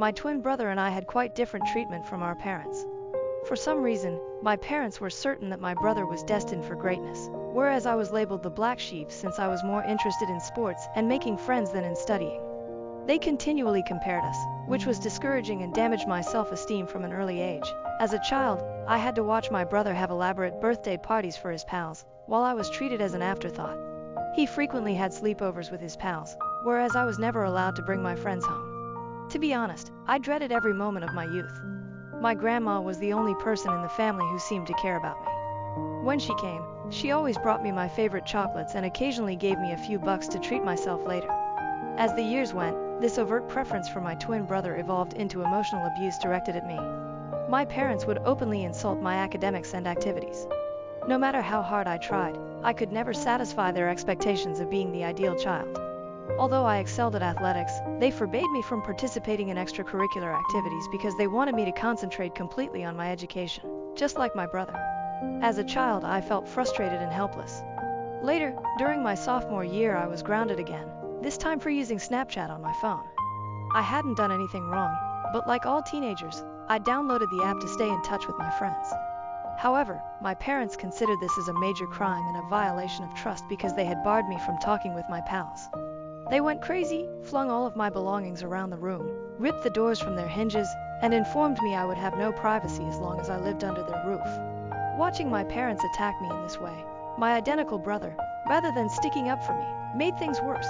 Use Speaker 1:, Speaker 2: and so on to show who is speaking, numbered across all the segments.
Speaker 1: My twin brother and I had quite different treatment from our parents. For some reason, my parents were certain that my brother was destined for greatness, whereas I was labeled the black sheep since I was more interested in sports and making friends than in studying. They continually compared us, which was discouraging and damaged my self-esteem from an early age. As a child, I had to watch my brother have elaborate birthday parties for his pals, while I was treated as an afterthought. He frequently had sleepovers with his pals, whereas I was never allowed to bring my friends home. To be honest, I dreaded every moment of my youth. My grandma was the only person in the family who seemed to care about me. When she came, she always brought me my favorite chocolates and occasionally gave me a few bucks to treat myself later. As the years went, this overt preference for my twin brother evolved into emotional abuse directed at me. My parents would openly insult my academics and activities. No matter how hard I tried, I could never satisfy their expectations of being the ideal child. Although I excelled at athletics, they forbade me from participating in extracurricular activities because they wanted me to concentrate completely on my education, just like my brother. As a child, I felt frustrated and helpless. Later, during my sophomore year, I was grounded again, this time for using Snapchat on my phone. I hadn't done anything wrong, but like all teenagers, I downloaded the app to stay in touch with my friends. However, my parents considered this as a major crime and a violation of trust because they had barred me from talking with my pals. They went crazy, flung all of my belongings around the room, ripped the doors from their hinges, and informed me I would have no privacy as long as I lived under their roof. Watching my parents attack me in this way, my identical brother, rather than sticking up for me, made things worse.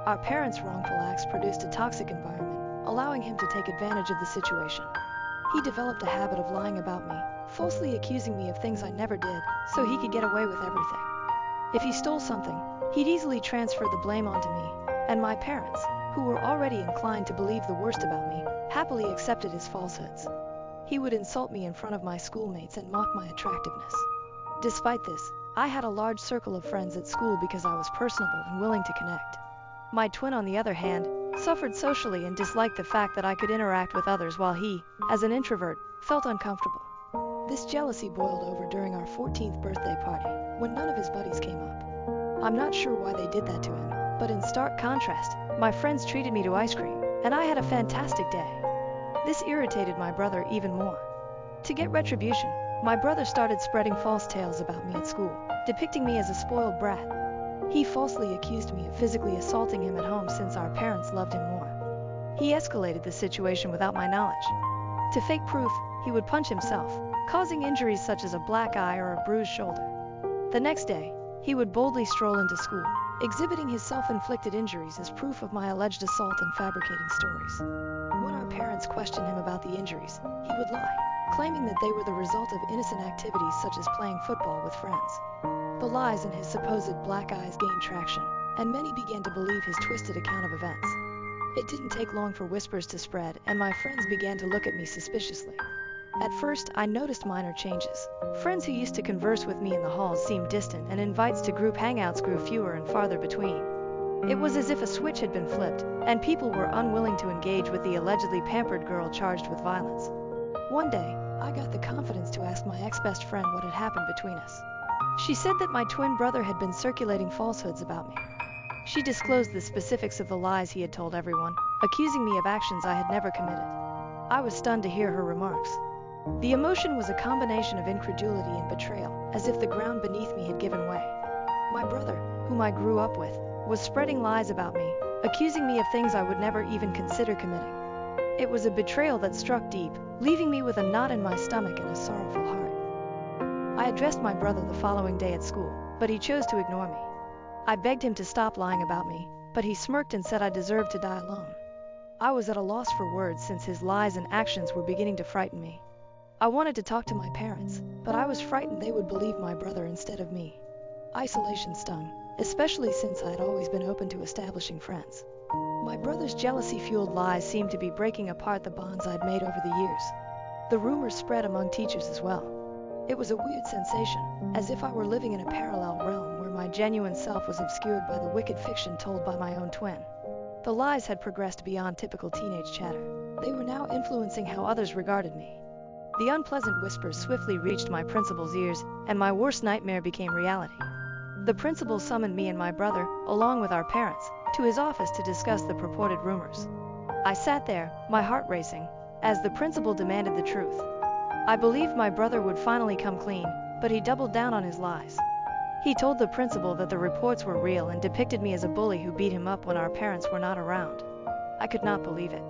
Speaker 1: Our parents' wrongful acts produced a toxic environment, allowing him to take advantage of the situation. He developed a habit of lying about me, falsely accusing me of things I never did, so he could get away with everything. If he stole something, he'd easily transfer the blame onto me, and my parents, who were already inclined to believe the worst about me, happily accepted his falsehoods. He would insult me in front of my schoolmates and mock my attractiveness. Despite this, I had a large circle of friends at school because I was personable and willing to connect. My twin, on the other hand, suffered socially and disliked the fact that I could interact with others while he, as an introvert, felt uncomfortable. This jealousy boiled over during our 14th birthday party, when none of his buddies came up. I'm not sure why they did that to him, but in stark contrast, my friends treated me to ice cream, and I had a fantastic day. This irritated my brother even more. To get retribution, my brother started spreading false tales about me at school, depicting me as a spoiled brat. He falsely accused me of physically assaulting him at home since our parents loved him more. He escalated the situation without my knowledge. To fake proof, he would punch himself, causing injuries such as a black eye or a bruised shoulder. The next day, he would boldly stroll into school, exhibiting his self-inflicted injuries as proof of my alleged assault and fabricating stories. When our parents questioned him about the injuries, he would lie, claiming that they were the result of innocent activities such as playing football with friends. The lies in his supposed black eyes gained traction, and many began to believe his twisted account of events. It didn't take long for whispers to spread, and my friends began to look at me suspiciously. At first, I noticed minor changes. Friends who used to converse with me in the halls seemed distant, and invites to group hangouts grew fewer and farther between. It was as if a switch had been flipped, and people were unwilling to engage with the allegedly pampered girl charged with violence. One day, I got the confidence to ask my ex-best friend what had happened between us. She said that my twin brother had been circulating falsehoods about me. She disclosed the specifics of the lies he had told everyone, accusing me of actions I had never committed. I was stunned to hear her remarks. The emotion was a combination of incredulity and betrayal, as if the ground beneath me had given way. My brother, whom I grew up with, was spreading lies about me, accusing me of things I would never even consider committing. It was a betrayal that struck deep, leaving me with a knot in my stomach and a sorrowful heart. I addressed my brother the following day at school, but he chose to ignore me. I begged him to stop lying about me, but he smirked and said I deserved to die alone. I was at a loss for words since his lies and actions were beginning to frighten me. I wanted to talk to my parents, but I was frightened they would believe my brother instead of me. Isolation stung, especially since I had always been open to establishing friends. My brother's jealousy-fueled lies seemed to be breaking apart the bonds I'd made over the years. The rumors spread among teachers as well. It was a weird sensation, as if I were living in a parallel realm where my genuine self was obscured by the wicked fiction told by my own twin. The lies had progressed beyond typical teenage chatter. They were now influencing how others regarded me. The unpleasant whispers swiftly reached my principal's ears, and my worst nightmare became reality. The principal summoned me and my brother, along with our parents, to his office to discuss the purported rumors. I sat there, my heart racing, as the principal demanded the truth. I believed my brother would finally come clean, but he doubled down on his lies. He told the principal that the reports were real and depicted me as a bully who beat him up when our parents were not around. I could not believe it.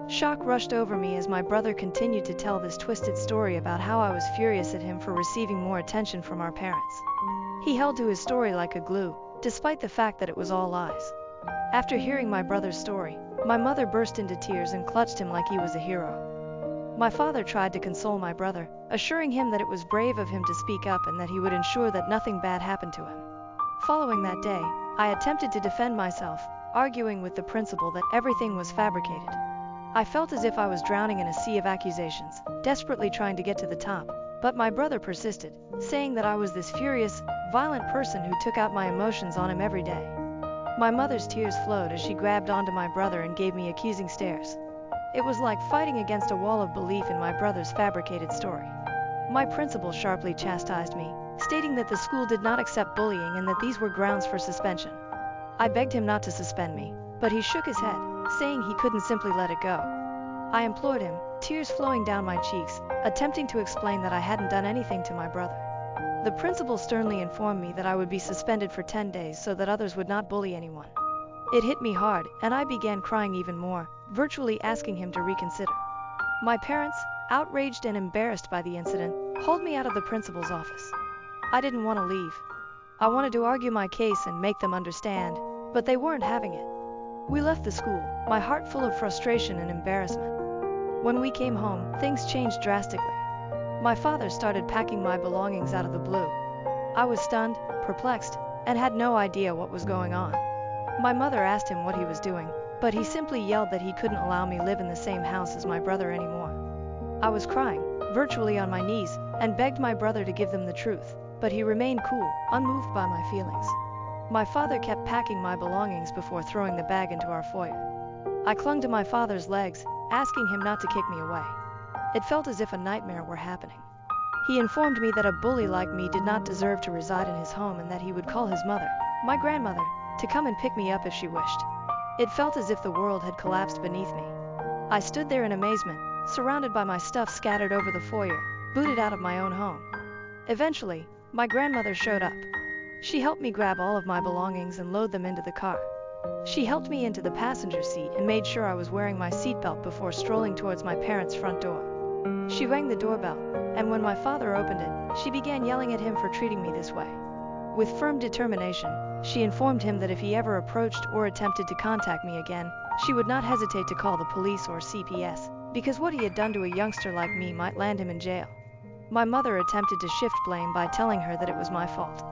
Speaker 1: Shock rushed over me as my brother continued to tell this twisted story about how I was furious at him for receiving more attention from our parents. He held to his story like a glue, despite the fact that it was all lies. After hearing my brother's story, my mother burst into tears and clutched him like he was a hero. My father tried to console my brother, assuring him that it was brave of him to speak up and that he would ensure that nothing bad happened to him. Following that day, I attempted to defend myself, arguing with the principal that everything was fabricated. I felt as if I was drowning in a sea of accusations, desperately trying to get to the top, but my brother persisted, saying that I was this furious, violent person who took out my emotions on him every day. My mother's tears flowed as she grabbed onto my brother and gave me accusing stares. It was like fighting against a wall of belief in my brother's fabricated story. My principal sharply chastised me, stating that the school did not accept bullying and that these were grounds for suspension. I begged him not to suspend me, but he shook his head, saying he couldn't simply let it go. I implored him, tears flowing down my cheeks, attempting to explain that I hadn't done anything to my brother. The principal sternly informed me that I would be suspended for 10 days so that others would not bully anyone. It hit me hard, and I began crying even more, virtually asking him to reconsider. My parents, outraged and embarrassed by the incident, hauled me out of the principal's office. I didn't want to leave. I wanted to argue my case and make them understand, but they weren't having it. We left the school, my heart full of frustration and embarrassment. When we came home, things changed drastically. My father started packing my belongings out of the blue. I was stunned, perplexed, and had no idea what was going on. My mother asked him what he was doing, but he simply yelled that he couldn't allow me live in the same house as my brother anymore. I was crying, virtually on my knees, and begged my brother to give them the truth, but he remained cool, unmoved by my feelings. My father kept packing my belongings before throwing the bag into our foyer. I clung to my father's legs, asking him not to kick me away. It felt as if a nightmare were happening. He informed me that a bully like me did not deserve to reside in his home and that he would call his mother, my grandmother, to come and pick me up if she wished. It felt as if the world had collapsed beneath me. I stood there in amazement, surrounded by my stuff scattered over the foyer, booted out of my own home. Eventually, my grandmother showed up. She helped me grab all of my belongings and load them into the car. She helped me into the passenger seat and made sure I was wearing my seatbelt before strolling towards my parents' front door. She rang the doorbell, and when my father opened it, she began yelling at him for treating me this way. With firm determination, she informed him that if he ever approached or attempted to contact me again, she would not hesitate to call the police or CPS, because what he had done to a youngster like me might land him in jail. My mother attempted to shift blame by telling her that it was my fault.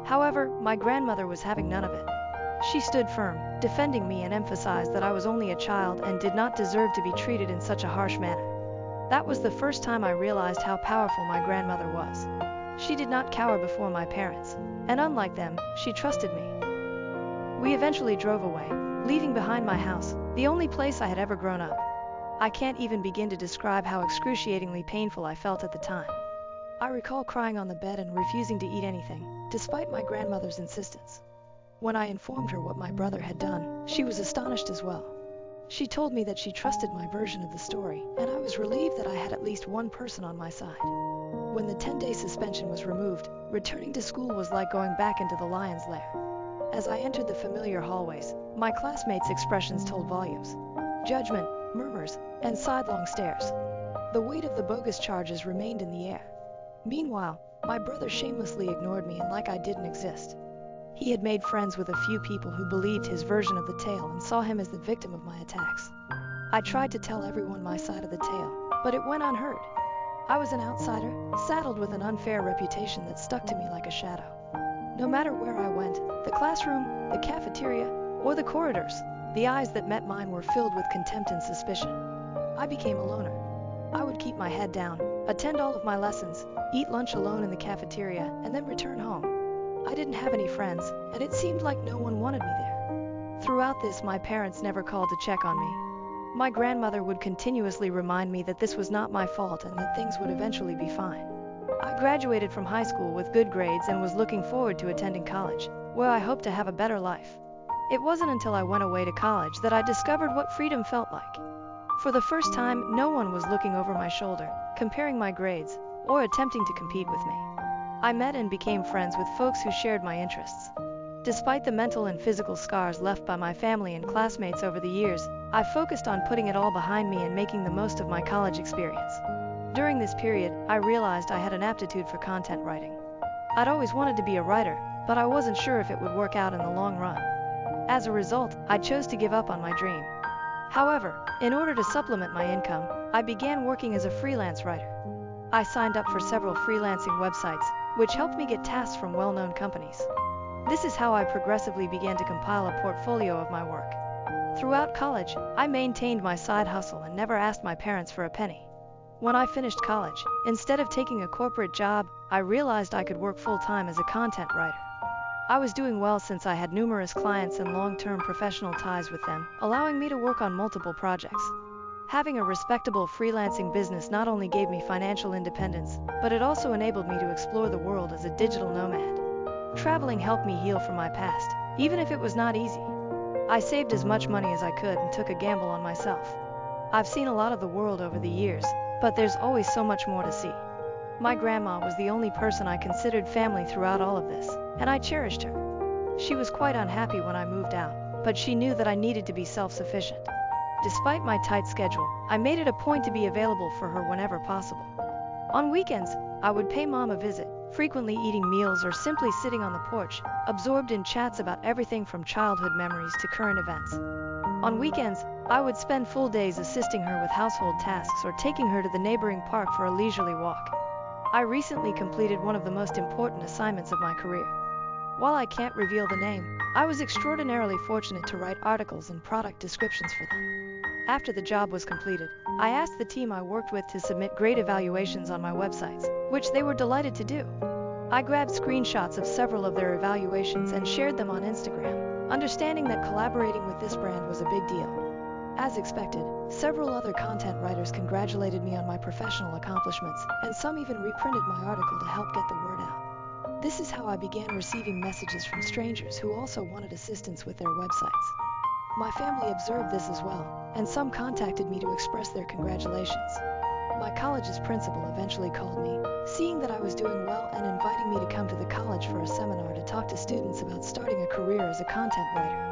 Speaker 1: However, my grandmother was having none of it. She stood firm, defending me, and emphasized that I was only a child and did not deserve to be treated in such a harsh manner. That was the first time I realized how powerful my grandmother was. She did not cower before my parents, and unlike them, she trusted me. We eventually drove away, leaving behind my house, the only place I had ever grown up. I can't even begin to describe how excruciatingly painful I felt at the time. I recall crying on the bed and refusing to eat anything, despite my grandmother's insistence. When I informed her what my brother had done, she was astonished as well. She told me that she trusted my version of the story, and I was relieved that I had at least one person on my side. When the 10-day suspension was removed, returning to school was like going back into the lion's lair. As I entered the familiar hallways, my classmates' expressions told volumes. Judgment, murmurs, and sidelong stares. The weight of the bogus charges remained in the air. Meanwhile, my brother shamelessly ignored me and like I didn't exist. He had made friends with a few people who believed his version of the tale and saw him as the victim of my attacks. I tried to tell everyone my side of the tale, but it went unheard. I was an outsider, saddled with an unfair reputation that stuck to me like a shadow. No matter where I went, the classroom, the cafeteria, or the corridors, the eyes that met mine were filled with contempt and suspicion. I became a loner. I would keep my head down, attend all of my lessons, eat lunch alone in the cafeteria, and then return home. I didn't have any friends, and it seemed like no one wanted me there. Throughout this, my parents never called to check on me. My grandmother would continuously remind me that this was not my fault and that things would eventually be fine. I graduated from high school with good grades and was looking forward to attending college, where I hoped to have a better life. It wasn't until I went away to college that I discovered what freedom felt like. For the first time, no one was looking over my shoulder, comparing my grades, or attempting to compete with me. I met and became friends with folks who shared my interests. Despite the mental and physical scars left by my family and classmates over the years, I focused on putting it all behind me and making the most of my college experience. During this period, I realized I had an aptitude for content writing. I'd always wanted to be a writer, but I wasn't sure if it would work out in the long run. As a result, I chose to give up on my dream. However, in order to supplement my income, I began working as a freelance writer. I signed up for several freelancing websites, which helped me get tasks from well-known companies. This is how I progressively began to compile a portfolio of my work. Throughout college, I maintained my side hustle and never asked my parents for a penny. When I finished college, instead of taking a corporate job, I realized I could work full-time as a content writer. I was doing well since I had numerous clients and long-term professional ties with them, allowing me to work on multiple projects. Having a respectable freelancing business not only gave me financial independence, but it also enabled me to explore the world as a digital nomad. Traveling helped me heal from my past, even if it was not easy. I saved as much money as I could and took a gamble on myself. I've seen a lot of the world over the years, but there's always so much more to see. My grandma was the only person I considered family throughout all of this, and I cherished her. She was quite unhappy when I moved out, but she knew that I needed to be self-sufficient. Despite my tight schedule, I made it a point to be available for her whenever possible. On weekends, I would pay Mom a visit, frequently eating meals or simply sitting on the porch, absorbed in chats about everything from childhood memories to current events. On weekends, I would spend full days assisting her with household tasks or taking her to the neighboring park for a leisurely walk. I recently completed one of the most important assignments of my career. While I can't reveal the name, I was extraordinarily fortunate to write articles and product descriptions for them. After the job was completed, I asked the team I worked with to submit grade evaluations on my websites, which they were delighted to do. I grabbed screenshots of several of their evaluations and shared them on Instagram, understanding that collaborating with this brand was a big deal. As expected, several other content writers congratulated me on my professional accomplishments, and some even reprinted my article to help get the word out. This is how I began receiving messages from strangers who also wanted assistance with their websites. My family observed this as well, and some contacted me to express their congratulations. My college's principal eventually called me, seeing that I was doing well and inviting me to come to the college for a seminar to talk to students about starting a career as a content writer.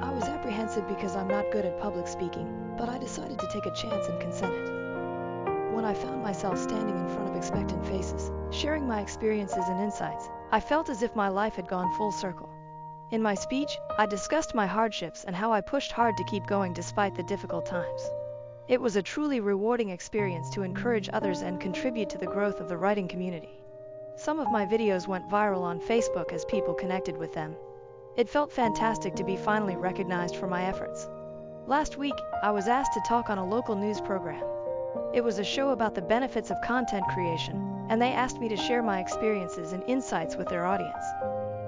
Speaker 1: I was apprehensive because I'm not good at public speaking, but I decided to take a chance and consented. When I found myself standing in front of expectant faces, sharing my experiences and insights, I felt as if my life had gone full circle. In my speech, I discussed my hardships and how I pushed hard to keep going despite the difficult times. It was a truly rewarding experience to encourage others and contribute to the growth of the writing community. Some of my videos went viral on Facebook as people connected with them. It felt fantastic to be finally recognized for my efforts. Last week, I was asked to talk on a local news program. It was a show about the benefits of content creation, and they asked me to share my experiences and insights with their audience.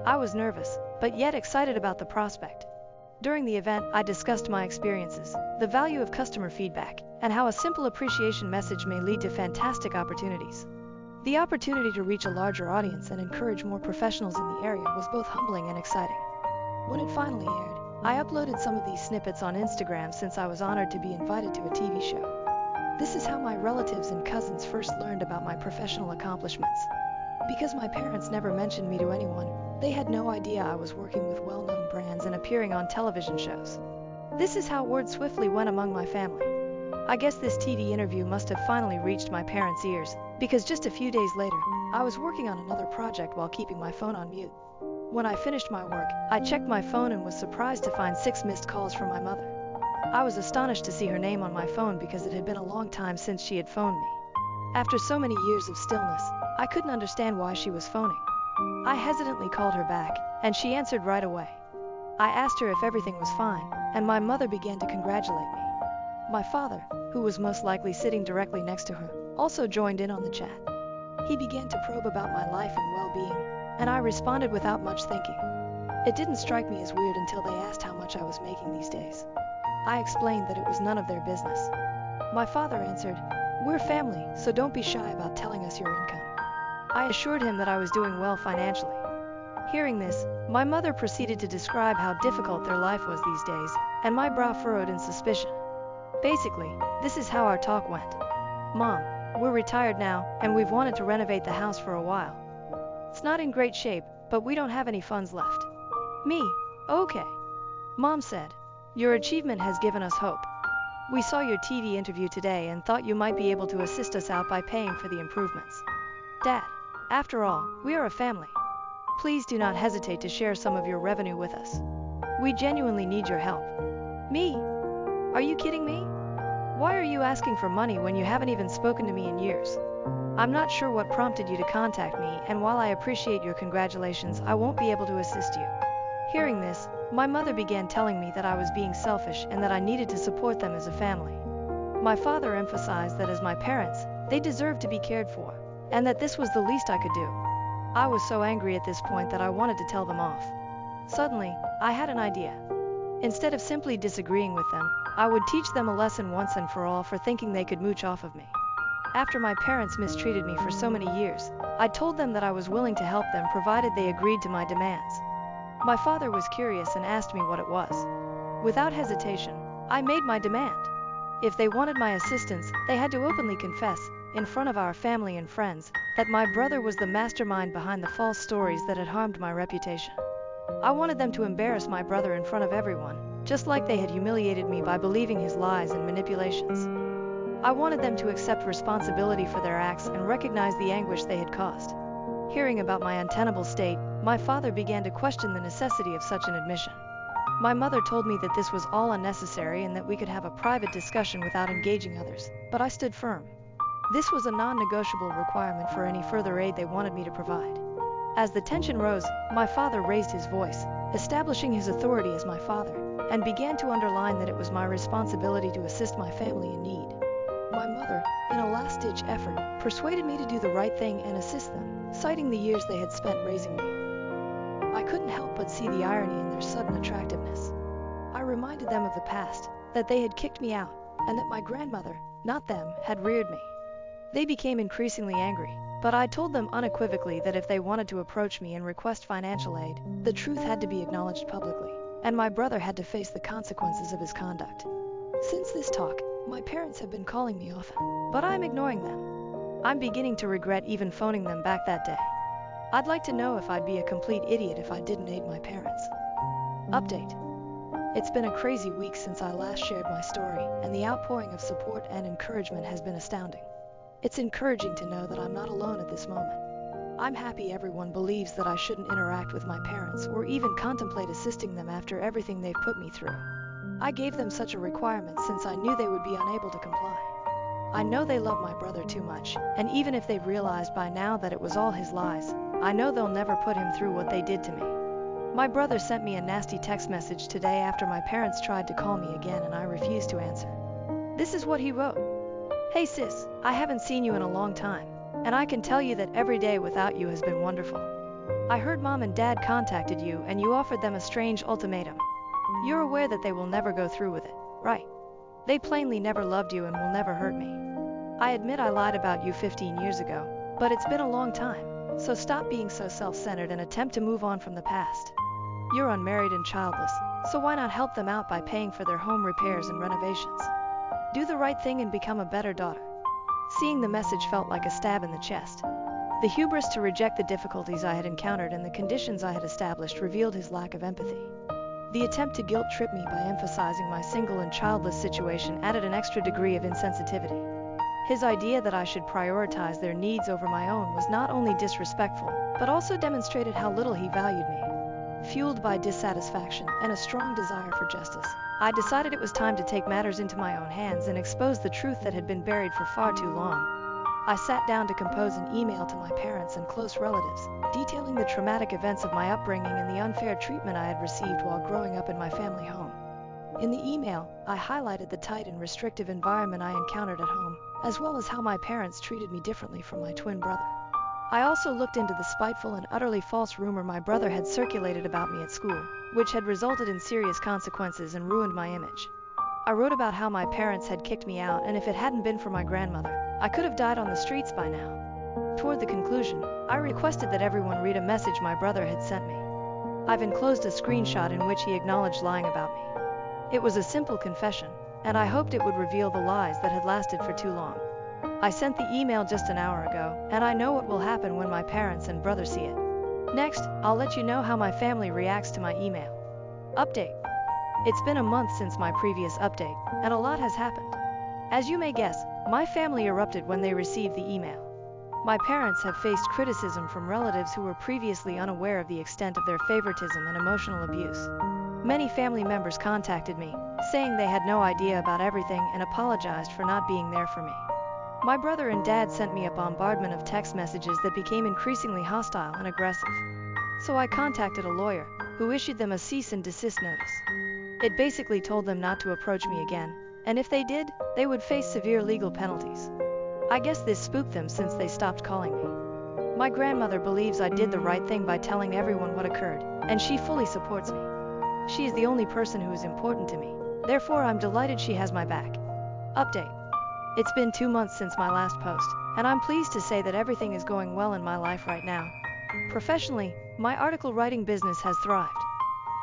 Speaker 1: I was nervous, but yet excited about the prospect. During the event, I discussed my experiences, the value of customer feedback, and how a simple appreciation message may lead to fantastic opportunities. The opportunity to reach a larger audience and encourage more professionals in the area was both humbling and exciting. When it finally aired, I uploaded some of these snippets on Instagram since I was honored to be invited to a TV show. This is how my relatives and cousins first learned about my professional accomplishments. Because my parents never mentioned me to anyone, they had no idea I was working with well-known brands and appearing on television shows. This is how word swiftly went among my family. I guess this TV interview must have finally reached my parents' ears, because just a few days later, I was working on another project while keeping my phone on mute. When I finished my work, I checked my phone and was surprised to find 6 missed calls from my mother. I was astonished to see her name on my phone because it had been a long time since she had phoned me. After so many years of stillness, I couldn't understand why she was phoning. I hesitantly called her back, and she answered right away. I asked her if everything was fine, and my mother began to congratulate me. My father, who was most likely sitting directly next to her, also joined in on the chat. He began to probe about my life and well-being, and I responded without much thinking. It didn't strike me as weird until they asked how much I was making these days. I explained that it was none of their business. My father answered, "We're family, so don't be shy about telling us your income." I assured him that I was doing well financially. Hearing this, my mother proceeded to describe how difficult their life was these days, and my brow furrowed in suspicion. Basically, this is how our talk went. Mom, we're retired now, and we've wanted to renovate the house for a while. It's not in great shape, but we don't have any funds left. Me, okay. Mom said, your achievement has given us hope. We saw your TV interview today and thought you might be able to assist us out by paying for the improvements. Dad, after all, we are a family. Please do not hesitate to share some of your revenue with us. We genuinely need your help. Me? Are you kidding me? Why are you asking for money when you haven't even spoken to me in years? I'm not sure what prompted you to contact me, and while I appreciate your congratulations, I won't be able to assist you. Hearing this, my mother began telling me that I was being selfish and that I needed to support them as a family. My father emphasized that as my parents, they deserved to be cared for, and that this was the least I could do. I was so angry at this point that I wanted to tell them off. Suddenly, I had an idea. Instead of simply disagreeing with them, I would teach them a lesson once and for all for thinking they could mooch off of me. After my parents mistreated me for so many years, I told them that I was willing to help them provided they agreed to my demands. My father was curious and asked me what it was. Without hesitation, I made my demand. If they wanted my assistance, they had to openly confess, in front of our family and friends, that my brother was the mastermind behind the false stories that had harmed my reputation. I wanted them to embarrass my brother in front of everyone, just like they had humiliated me by believing his lies and manipulations. I wanted them to accept responsibility for their acts and recognize the anguish they had caused. Hearing about my untenable state, my father began to question the necessity of such an admission. My mother told me that this was all unnecessary and that we could have a private discussion without engaging others, but I stood firm. This was a non-negotiable requirement for any further aid they wanted me to provide. As the tension rose, my father raised his voice, establishing his authority as my father, and began to underline that it was my responsibility to assist my family in need. My mother, in a last-ditch effort, persuaded me to do the right thing and assist them, citing the years they had spent raising me. I couldn't help but see the irony in their sudden attractiveness. I reminded them of the past, that they had kicked me out, and that my grandmother, not them, had reared me. They became increasingly angry, but I told them unequivocally that if they wanted to approach me and request financial aid, the truth had to be acknowledged publicly, and my brother had to face the consequences of his conduct. Since this talk, my parents have been calling me often, but I'm ignoring them. I'm beginning to regret even phoning them back that day. I'd like to know if I'd be a complete idiot if I didn't aid my parents. Update. It's been a crazy week since I last shared my story, and the outpouring of support and encouragement has been astounding. It's encouraging to know that I'm not alone at this moment. I'm happy everyone believes that I shouldn't interact with my parents or even contemplate assisting them after everything they've put me through. I gave them such a requirement since I knew they would be unable to comply. I know they love my brother too much, and even if they've realized by now that it was all his lies, I know they'll never put him through what they did to me. My brother sent me a nasty text message today after my parents tried to call me again and I refused to answer. This is what he wrote. Hey sis, I haven't seen you in a long time, and I can tell you that every day without you has been wonderful. I heard Mom and Dad contacted you and you offered them a strange ultimatum. You're aware that they will never go through with it, right? They plainly never loved you and will never hurt me. I admit I lied about you 15 years ago, but it's been a long time, so stop being so self-centered and attempt to move on from the past. You're unmarried and childless, so why not help them out by paying for their home repairs and renovations? Do the right thing and become a better daughter. Seeing the message felt like a stab in the chest. The hubris to reject the difficulties I had encountered and the conditions I had established revealed his lack of empathy. The attempt to guilt-trip me by emphasizing my single and childless situation added an extra degree of insensitivity. His idea that I should prioritize their needs over my own was not only disrespectful, but also demonstrated how little he valued me. Fueled by dissatisfaction and a strong desire for justice, I decided it was time to take matters into my own hands and expose the truth that had been buried for far too long. I sat down to compose an email to my parents and close relatives, detailing the traumatic events of my upbringing and the unfair treatment I had received while growing up in my family home. In the email, I highlighted the tight and restrictive environment I encountered at home, as well as how my parents treated me differently from my twin brother. I also looked into the spiteful and utterly false rumor my brother had circulated about me at school, which had resulted in serious consequences and ruined my image. I wrote about how my parents had kicked me out, and if it hadn't been for my grandmother, I could have died on the streets by now. Toward the conclusion, I requested that everyone read a message my brother had sent me. I've enclosed a screenshot in which he acknowledged lying about me. It was a simple confession, and I hoped it would reveal the lies that had lasted for too long. I sent the email just an hour ago, and I know what will happen when my parents and brother see it. Next, I'll let you know how my family reacts to my email. Update. It's been a month since my previous update, and a lot has happened. As you may guess, my family erupted when they received the email. My parents have faced criticism from relatives who were previously unaware of the extent of their favoritism and emotional abuse. Many family members contacted me, saying they had no idea about everything and apologized for not being there for me. My brother and dad sent me a bombardment of text messages that became increasingly hostile and aggressive. So I contacted a lawyer, who issued them a cease and desist notice. It basically told them not to approach me again, and if they did, they would face severe legal penalties. I guess this spooked them since they stopped calling me. My grandmother believes I did the right thing by telling everyone what occurred, and she fully supports me. She is the only person who is important to me, therefore I'm delighted she has my back. Update. It's been 2 months since my last post, and I'm pleased to say that everything is going well in my life right now. Professionally, my article writing business has thrived.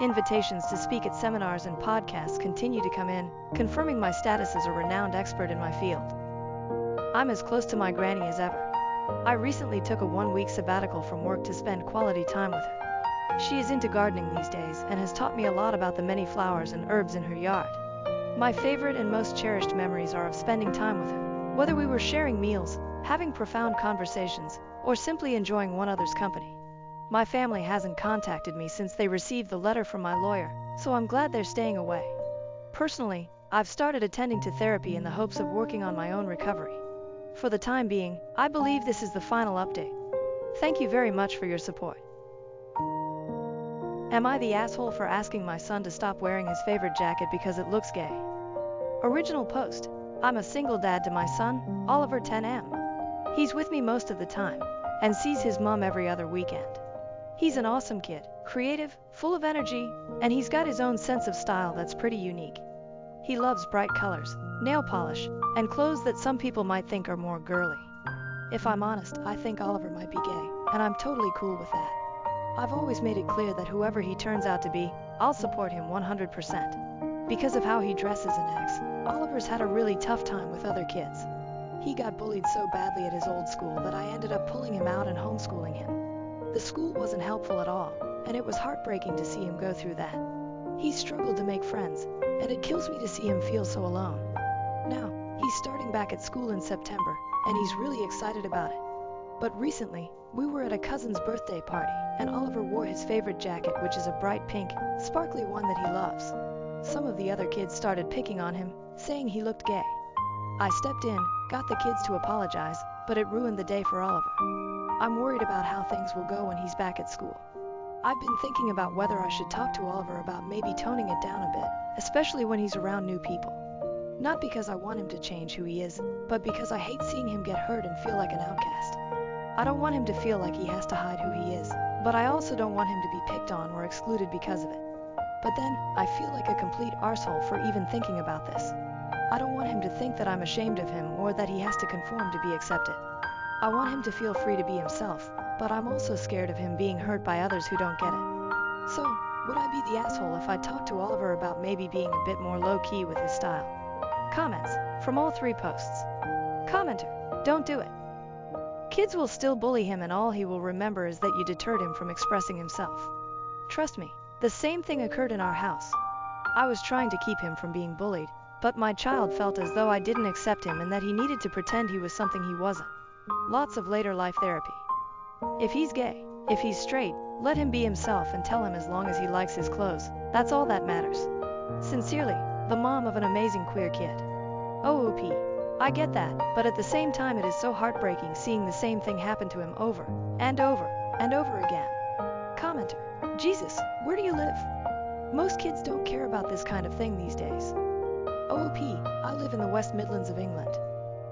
Speaker 1: Invitations to speak at seminars and podcasts continue to come in, confirming my status as a renowned expert in my field. I'm as close to my granny as ever. I recently took a 1-week sabbatical from work to spend quality time with her. She is into gardening these days and has taught me a lot about the many flowers and herbs in her yard. My favorite and most cherished memories are of spending time with her, whether we were sharing meals, having profound conversations, or simply enjoying one another's company. My family hasn't contacted me since they received the letter from my lawyer, so I'm glad they're staying away. Personally, I've started attending to therapy in the hopes of working on my own recovery. For the time being, I believe this is the final update. Thank you very much for your support. Am I the asshole for asking my son to stop wearing his favorite jacket because it looks gay? Original post. I'm a single dad to my son, Oliver 10M. He's with me most of the time, and sees his mom every other weekend. He's an awesome kid, creative, full of energy, and he's got his own sense of style that's pretty unique. He loves bright colors, nail polish, and clothes that some people might think are more girly. If I'm honest, I think Oliver might be gay, and I'm totally cool with that. I've always made it clear that whoever he turns out to be, I'll support him 100%. Because of how he dresses and acts, Oliver's had a really tough time with other kids. He got bullied so badly at his old school that I ended up pulling him out and homeschooling him. The school wasn't helpful at all, and it was heartbreaking to see him go through that. He struggled to make friends, and it kills me to see him feel so alone. Now, he's starting back at school in September, and he's really excited about it. But recently, we were at a cousin's birthday party, and Oliver wore his favorite jacket, which is a bright pink, sparkly one that he loves. Some of the other kids started picking on him, saying he looked gay. I stepped in, got the kids to apologize, but it ruined the day for Oliver. I'm worried about how things will go when he's back at school. I've been thinking about whether I should talk to Oliver about maybe toning it down a bit, especially when he's around new people. Not because I want him to change who he is, but because I hate seeing him get hurt and feel like an outcast. I don't want him to feel like he has to hide who he is, but I also don't want him to be picked on or excluded because of it. But then, I feel like a complete arsehole for even thinking about this. I don't want him to think that I'm ashamed of him or that he has to conform to be accepted. I want him to feel free to be himself, but I'm also scared of him being hurt by others who don't get it. So, would I be the asshole if I talked to Oliver about maybe being a bit more low-key with his style? Comments from all 3 posts. Commenter, don't do it. Kids will still bully him and all he will remember is that you deterred him from expressing himself. Trust me, the same thing occurred in our house. I was trying to keep him from being bullied, but my child felt as though I didn't accept him and that he needed to pretend he was something he wasn't. Lots of later life therapy. If he's gay, if he's straight, let him be himself and tell him as long as he likes his clothes, that's all that matters. Sincerely, the mom of an amazing queer kid. OOP. I get that, but at the same time it is so heartbreaking seeing the same thing happen to him over, and over, and over again. Commenter. Jesus, where do you live? Most kids don't care about this kind of thing these days. OOP, I live in the West Midlands of England.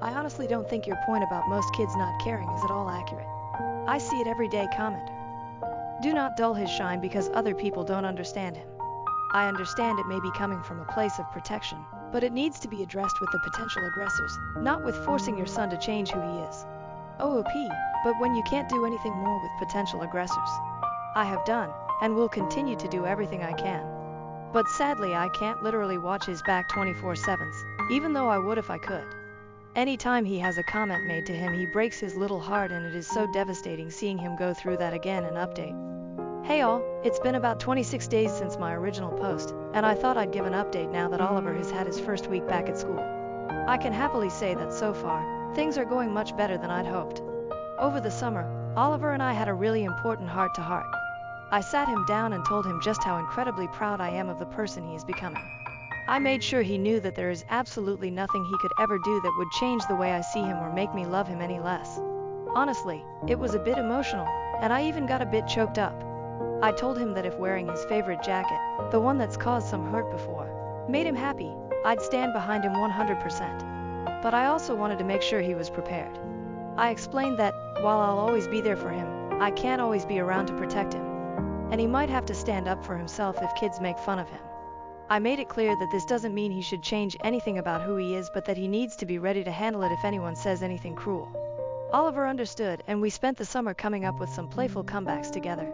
Speaker 1: I honestly don't think your point about most kids not caring is at all accurate. I see it every day. Commenter. Do not dull his shine because other people don't understand him. I understand it may be coming from a place of protection, but it needs to be addressed with the potential aggressors, not with forcing your son to change who he is. OOP, but when you can't do anything more with potential aggressors. I have done, and will continue to do everything I can. But sadly, I can't literally watch his back 24/7, even though I would if I could. Anytime he has a comment made to him, he breaks his little heart, and it is so devastating seeing him go through that again and update. Hey all, it's been about 26 days since my original post, and I thought I'd give an update now that Oliver has had his first week back at school. I can happily say that so far, things are going much better than I'd hoped. Over the summer, Oliver and I had a really important heart-to-heart. I sat him down and told him just how incredibly proud I am of the person he is becoming. I made sure he knew that there is absolutely nothing he could ever do that would change the way I see him or make me love him any less. Honestly, it was a bit emotional, and I even got a bit choked up. I told him that if wearing his favorite jacket, the one that's caused some hurt before, made him happy, I'd stand behind him 100%. But I also wanted to make sure he was prepared. I explained that, while I'll always be there for him, I can't always be around to protect him. And he might have to stand up for himself if kids make fun of him. I made it clear that this doesn't mean he should change anything about who he is, but that he needs to be ready to handle it if anyone says anything cruel. Oliver understood, and we spent the summer coming up with some playful comebacks together.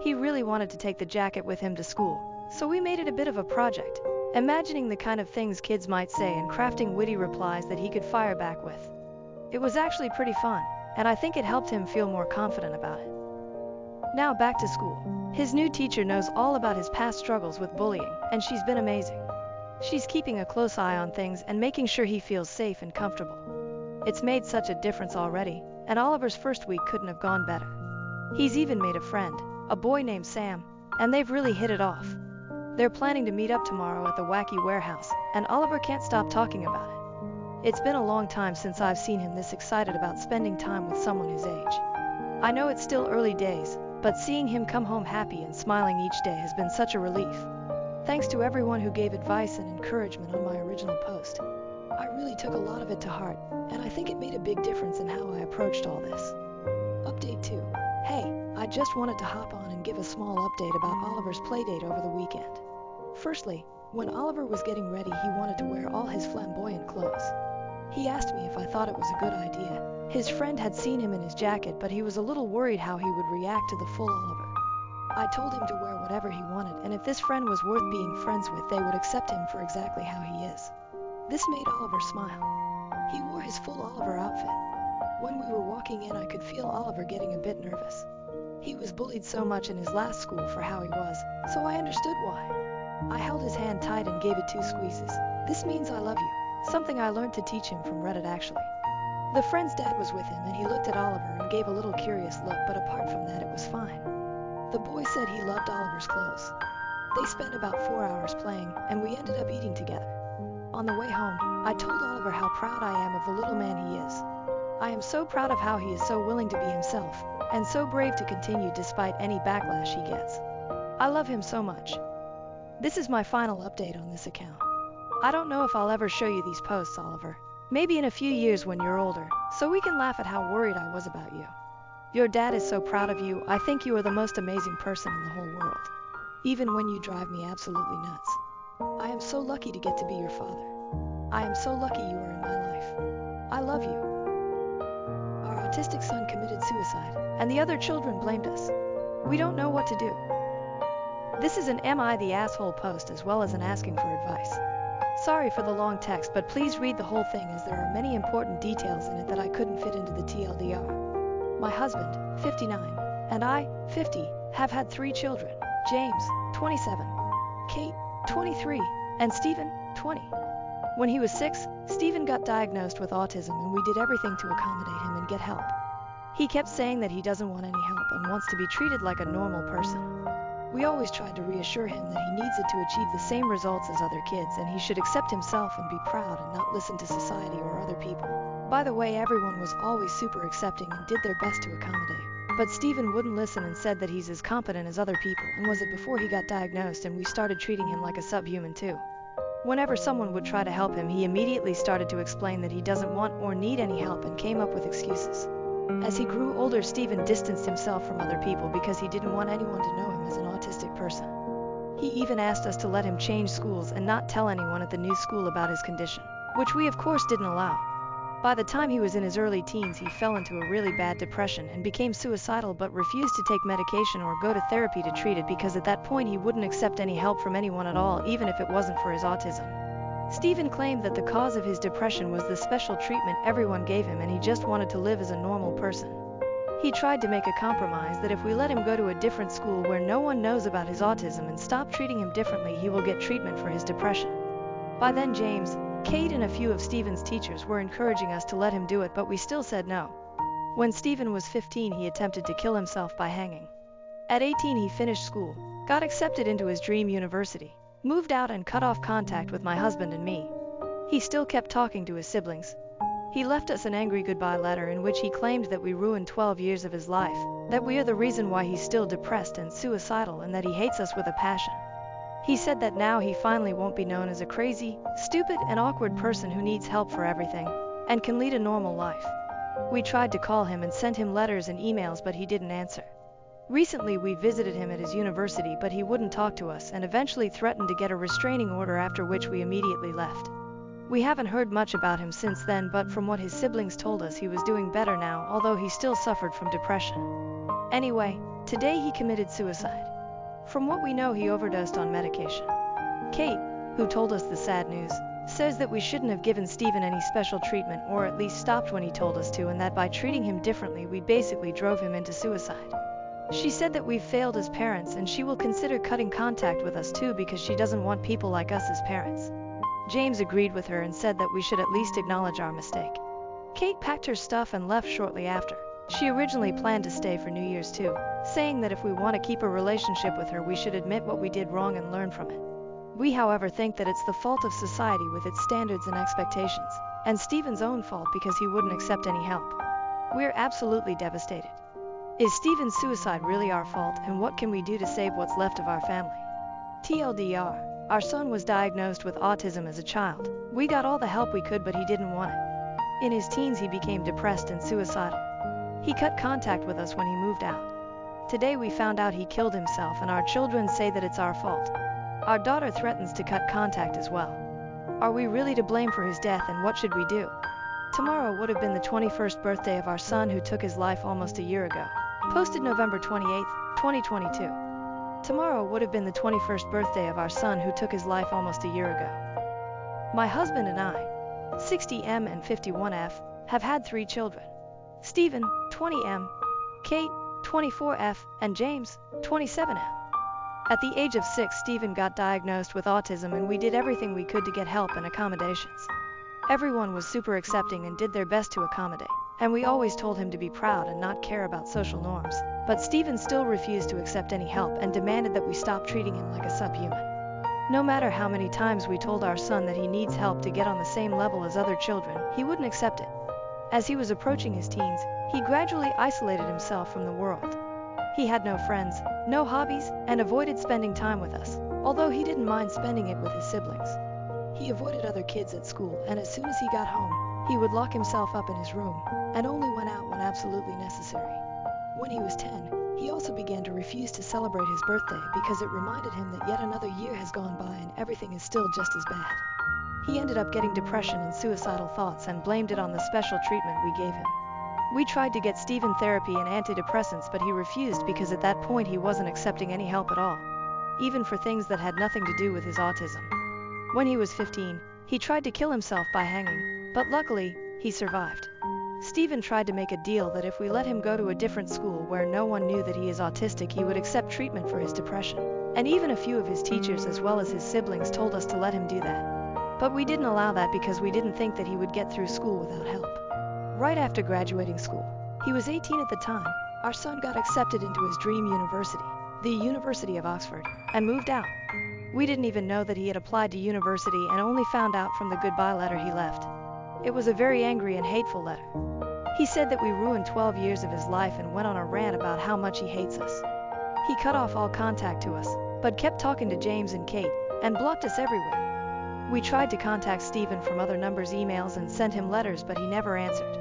Speaker 1: He really wanted to take the jacket with him to school, so we made it a bit of a project, imagining the kind of things kids might say and crafting witty replies that he could fire back with. It was actually pretty fun, and I think it helped him feel more confident about it. Now back to school. His new teacher knows all about his past struggles with bullying, and she's been amazing. She's keeping a close eye on things and making sure he feels safe and comfortable. It's made such a difference already, and Oliver's first week couldn't have gone better. He's even made a friend, a boy named Sam, and they've really hit it off. They're planning to meet up tomorrow at the wacky warehouse, and Oliver can't stop talking about it. It's been a long time since I've seen him this excited about spending time with someone his age. I know it's still early days, but seeing him come home happy and smiling each day has been such a relief. Thanks to everyone who gave advice and encouragement on my original post. I really took a lot of it to heart, and I think it made a big difference in how I approached all this. Update 2. Hey, I just wanted to hop on and give a small update about Oliver's playdate over the weekend. Firstly, when Oliver was getting ready, he wanted to wear all his flamboyant clothes. He asked me if I thought it was a good idea. His friend had seen him in his jacket, but he was a little worried how he would react to the full Oliver. I told him to wear whatever he wanted, and if this friend was worth being friends with, they would accept him for exactly how he is. This made Oliver smile. He wore his full Oliver outfit. When we were walking in, I could feel Oliver getting a bit nervous. He was bullied so much in his last school for how he was, so I understood why. I held his hand tight and gave it 2 squeezes. This means I love you, something I learned to teach him from Reddit actually. The friend's dad was with him, and he looked at Oliver and gave a little curious look, but apart from that it was fine. The boy said he loved Oliver's clothes. They spent about 4 hours playing, and we ended up eating together. On the way home, I told Oliver how proud I am of the little man he is. I am so proud of how he is so willing to be himself, and so brave to continue despite any backlash he gets. I love him so much. This is my final update on this account. I don't know if I'll ever show you these posts, Oliver. Maybe in a few years when you're older, so we can laugh at how worried I was about you. Your dad is so proud of you. I think you are the most amazing person in the whole world. Even when you drive me absolutely nuts. I am so lucky to get to be your father. I am so lucky you are in my life. I love you. Our autistic son committed suicide, and the other children blamed us. We don't know what to do. This is an Am I the Asshole post as well as an asking for advice. Sorry for the long text, but please read the whole thing as there are many important details in it that I couldn't fit into the TLDR. My husband, 59, and I, 50, have had 3 children, James, 27, Kate, 23, and Stephen, 20. When he was 6, Stephen got diagnosed with autism, and we did everything to accommodate him and get help. He kept saying that he doesn't want any help and wants to be treated like a normal person. We always tried to reassure him that he needs it to achieve the same results as other kids, and he should accept himself and be proud and not listen to society or other people. By the way, everyone was always super accepting and did their best to accommodate. But Stephen wouldn't listen and said that he's as competent as other people, and was it before he got diagnosed, and we started treating him like a subhuman too. Whenever someone would try to help him, he immediately started to explain that he doesn't want or need any help and came up with excuses. As he grew older, Stephen distanced himself from other people because he didn't want anyone to know him as an autistic person. He even asked us to let him change schools and not tell anyone at the new school about his condition, which we of course didn't allow. By the time he was in his early teens, he fell into a really bad depression and became suicidal, but refused to take medication or go to therapy to treat it because at that point he wouldn't accept any help from anyone at all, even if it wasn't for his autism. Stephen claimed that the cause of his depression was the special treatment everyone gave him, and he just wanted to live as a normal person. He tried to make a compromise that if we let him go to a different school where no one knows about his autism and stop treating him differently, he will get treatment for his depression. By then, James, Kate, and a few of Stephen's teachers were encouraging us to let him do it, but we still said no. When Stephen was 15, he attempted to kill himself by hanging. At 18, he finished school, got accepted into his dream university, moved out, and cut off contact with my husband and me. He still kept talking to his siblings. He left us an angry goodbye letter in which he claimed that we ruined 12 years of his life, that we are the reason why he's still depressed and suicidal, and that he hates us with a passion. He said that now he finally won't be known as a crazy, stupid, and awkward person who needs help for everything, and can lead a normal life. We tried to call him and sent him letters and emails, but he didn't answer. Recently we visited him at his university, but he wouldn't talk to us and eventually threatened to get a restraining order, after which we immediately left. We haven't heard much about him since then, but from what his siblings told us, he was doing better now, although he still suffered from depression. Anyway, today he committed suicide. From what we know, he overdosed on medication. Kate, who told us the sad news, says that we shouldn't have given Stephen any special treatment, or at least stopped when he told us to, and that by treating him differently we basically drove him into suicide. She said that we've failed as parents and she will consider cutting contact with us too, because she doesn't want people like us as parents. James agreed with her and said that we should at least acknowledge our mistake. Kate packed her stuff and left shortly after. She originally planned to stay for New Year's too, saying that if we want to keep a relationship with her, we should admit what we did wrong and learn from it. We, however, think that it's the fault of society with its standards and expectations, and Stephen's own fault because he wouldn't accept any help. We're absolutely devastated. Is Stephen's suicide really our fault, and what can we do to save what's left of our family? TLDR. Our son was diagnosed with autism as a child. We got all the help we could, but he didn't want it. In his teens, he became depressed and suicidal. He cut contact with us when he moved out. Today we found out he killed himself, and our children say that it's our fault. Our daughter threatens to cut contact as well. Are we really to blame for his death, and what should we do? Tomorrow would have been the 21st birthday of our son, who took his life almost a year ago. Posted November 28, 2022. Tomorrow would have been the 21st birthday of our son, who took his life almost a year ago. My husband and I, 60M and 51F, have had 3 children. Stephen, 20M, Kate, 24F, and James, 27M. At the age of 6, Stephen got diagnosed with autism, and we did everything we could to get help and accommodations. Everyone was super accepting and did their best to accommodate, and we always told him to be proud and not care about social norms. But Stephen still refused to accept any help and demanded that we stop treating him like a subhuman. No matter how many times we told our son that he needs help to get on the same level as other children, he wouldn't accept it. As he was approaching his teens, he gradually isolated himself from the world. He had no friends, no hobbies, and avoided spending time with us, although he didn't mind spending it with his siblings. He avoided other kids at school, and as soon as he got home, he would lock himself up in his room, and only went out when absolutely necessary. When he was 10, he also began to refuse to celebrate his birthday because it reminded him that yet another year has gone by and everything is still just as bad. He ended up getting depression and suicidal thoughts and blamed it on the special treatment we gave him. We tried to get Stephen therapy and antidepressants, but he refused because at that point he wasn't accepting any help at all, even for things that had nothing to do with his autism. When he was 15, he tried to kill himself by hanging, but luckily, he survived. Stephen tried to make a deal that if we let him go to a different school where no one knew that he is autistic, he would accept treatment for his depression. And even a few of his teachers as well as his siblings told us to let him do that. But we didn't allow that because we didn't think that he would get through school without help. Right after graduating school, he was 18 at the time, our son got accepted into his dream university, the University of Oxford, and moved out. We didn't even know that he had applied to university and only found out from the goodbye letter he left. It was a very angry and hateful letter. He said that we ruined 12 years of his life and went on a rant about how much he hates us. He cut off all contact to us, but kept talking to James and Kate, and blocked us everywhere. We tried to contact Stephen from other numbers, emails, and sent him letters, but he never answered.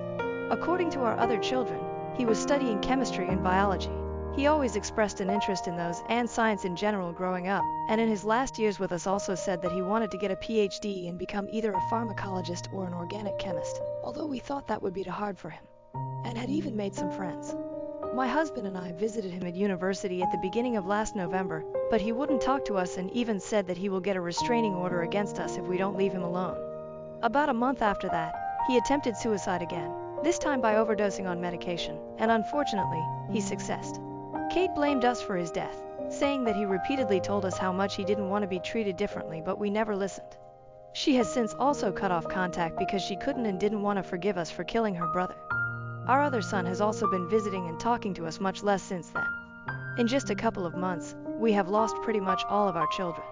Speaker 1: According to our other children, he was studying chemistry and biology. He always expressed an interest in those and science in general growing up, and in his last years with us also said that he wanted to get a PhD and become either a pharmacologist or an organic chemist. although we thought that would be too hard for him, and had even made some friends. My husband and I visited him at university at the beginning of last November, but he wouldn't talk to us and even said that he will get a restraining order against us if we don't leave him alone. About a month after that, he attempted suicide again, this time by overdosing on medication, and unfortunately, he succeeded. Kate blamed us for his death, saying that he repeatedly told us how much he didn't want to be treated differently, but we never listened. She has since also cut off contact because she couldn't and didn't want to forgive us for killing her brother. Our other son has also been visiting and talking to us much less since then. In just a couple of months, we have lost pretty much all of our children.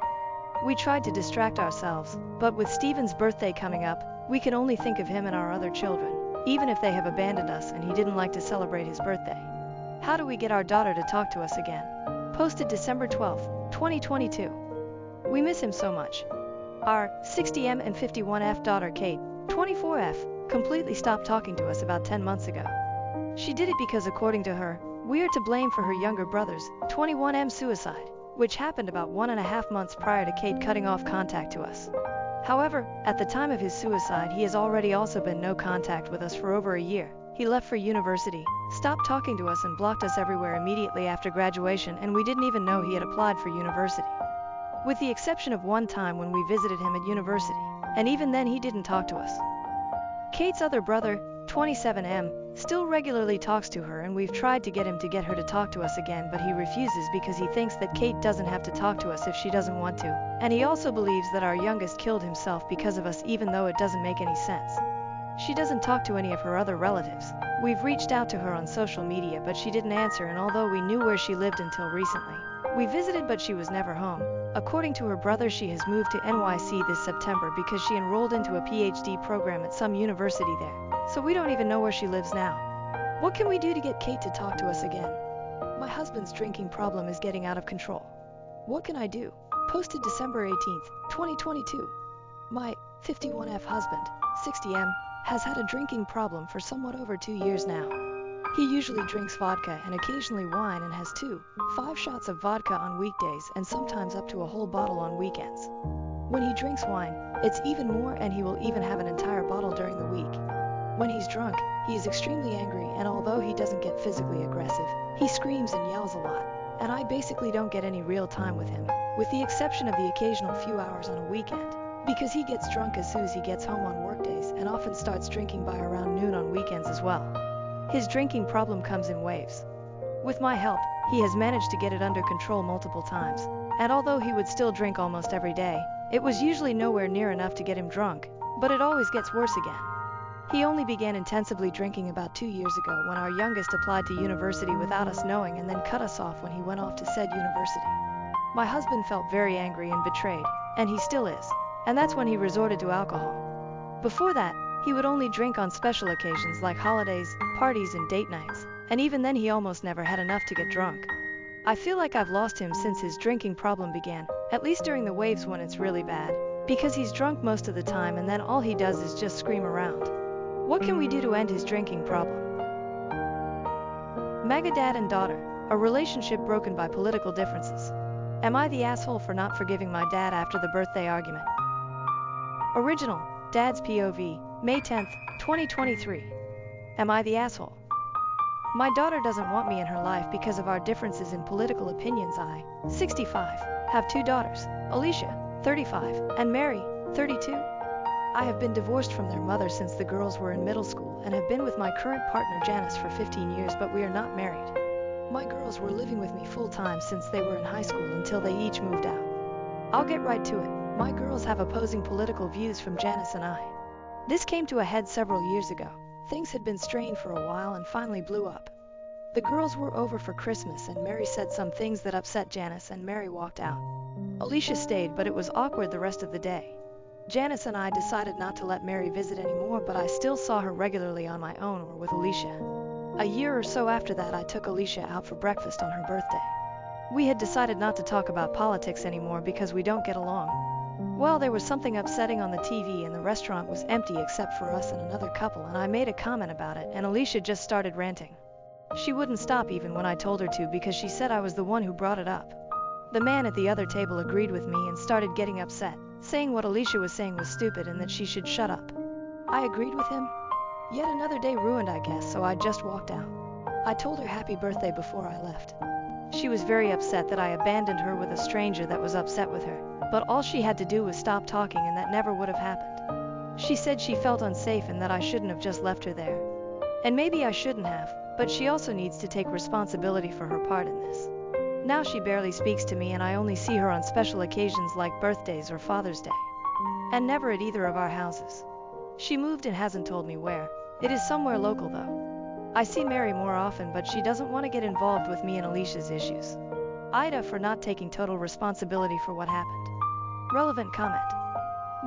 Speaker 1: We tried to distract ourselves, but with Steven's birthday coming up, we can only think of him and our other children, even if they have abandoned us and he didn't like to celebrate his birthday. How do we get our daughter to talk to us again? Posted December 12, 2022. We miss him so much. Our 60M and 51F daughter Kate, 24F, completely stopped talking to us about 10 months ago. She did it because, according to her, we are to blame for her younger brother's 21M suicide, which happened about 1.5 months prior to Kate cutting off contact to us. However, at the time of his suicide, he has already also been no contact with us for over a year. He left for university, stopped talking to us and blocked us everywhere immediately after graduation, and we didn't even know he had applied for university. With the exception of one time when we visited him at university, and even then he didn't talk to us. Kate's other brother, 27M, still regularly talks to her, and we've tried to get him to get her to talk to us again, but he refuses because he thinks that Kate doesn't have to talk to us if she doesn't want to, and he also believes that our youngest killed himself because of us, even though it doesn't make any sense. She doesn't talk to any of her other relatives. We've reached out to her on social media, but she didn't answer, and although we knew where she lived until recently, we visited but she was never home. According to her brother, she has moved to NYC this September because she enrolled into a PhD program at some university there. So we don't even know where she lives now. What can we do to get Kate to talk to us again? My husband's drinking problem is getting out of control. What can I do? Posted December 18th, 2022. My 51F husband, 60M, has had a drinking problem for somewhat over 2 years now. He usually drinks vodka and occasionally wine, and has 5 shots of vodka on weekdays and sometimes up to a whole bottle on weekends. When he drinks wine, it's even more, and he will even have an entire bottle during the week. When he's drunk, he is extremely angry, and although he doesn't get physically aggressive, he screams and yells a lot, and I basically don't get any real time with him, with the exception of the occasional few hours on a weekend, because he gets drunk as soon as he gets home on workdays and often starts drinking by around noon on weekends as well. His drinking problem comes in waves. With my help, he has managed to get it under control multiple times, and although he would still drink almost every day, it was usually nowhere near enough to get him drunk, but it always gets worse again. He only began intensively drinking about 2 years ago when our youngest applied to university without us knowing, and then cut us off when he went off to said university. My husband felt very angry and betrayed, and he still is, and that's when he resorted to alcohol. Before that, he would only drink on special occasions like holidays, parties, and date nights, and even then he almost never had enough to get drunk. I feel like I've lost him since his drinking problem began, at least during the waves when it's really bad, because he's drunk most of the time and then all he does is just scream around. What can we do to end his drinking problem? Mega Dad and Daughter, a relationship broken by political differences. Am I the asshole for not forgiving my dad after the birthday argument? Original, Dad's POV, May 10th, 2023. Am I the asshole? My daughter doesn't want me in her life because of our differences in political opinions. I, 65, have 2 daughters, Alicia, 35, and Mary, 32. I have been divorced from their mother since the girls were in middle school and have been with my current partner Janice for 15 years, but we are not married. My girls were living with me full-time since they were in high school until they each moved out. I'll get right to it. My girls have opposing political views from Janice and I. This came to a head several years ago. Things had been strained for a while and finally blew up. The girls were over for Christmas and Mary said some things that upset Janice, and Mary walked out. Alicia stayed, but it was awkward the rest of the day. Janice and I decided not to let Mary visit anymore, but I still saw her regularly on my own or with Alicia. A year or so after that, I took Alicia out for breakfast on her birthday. We had decided not to talk about politics anymore because we don't get along. Well, there was something upsetting on the TV and the restaurant was empty except for us and another couple, and I made a comment about it and Alicia just started ranting. She wouldn't stop even when I told her to because she said I was the one who brought it up. The man at the other table agreed with me and started getting upset, saying what Alicia was saying was stupid and that she should shut up. I agreed with him. Yet another day ruined, I guess, so I just walked out. I told her happy birthday before I left. She was very upset that I abandoned her with a stranger that was upset with her, but all she had to do was stop talking and that never would have happened. She said she felt unsafe and that I shouldn't have just left her there. And maybe I shouldn't have, but she also needs to take responsibility for her part in this. Now she barely speaks to me and I only see her on special occasions like birthdays or Father's Day. And never at either of our houses. She moved and hasn't told me where. It is somewhere local though. I see Mary more often, but she doesn't want to get involved with me and Alicia's issues. AITA for not taking total responsibility for what happened. Relevant comment.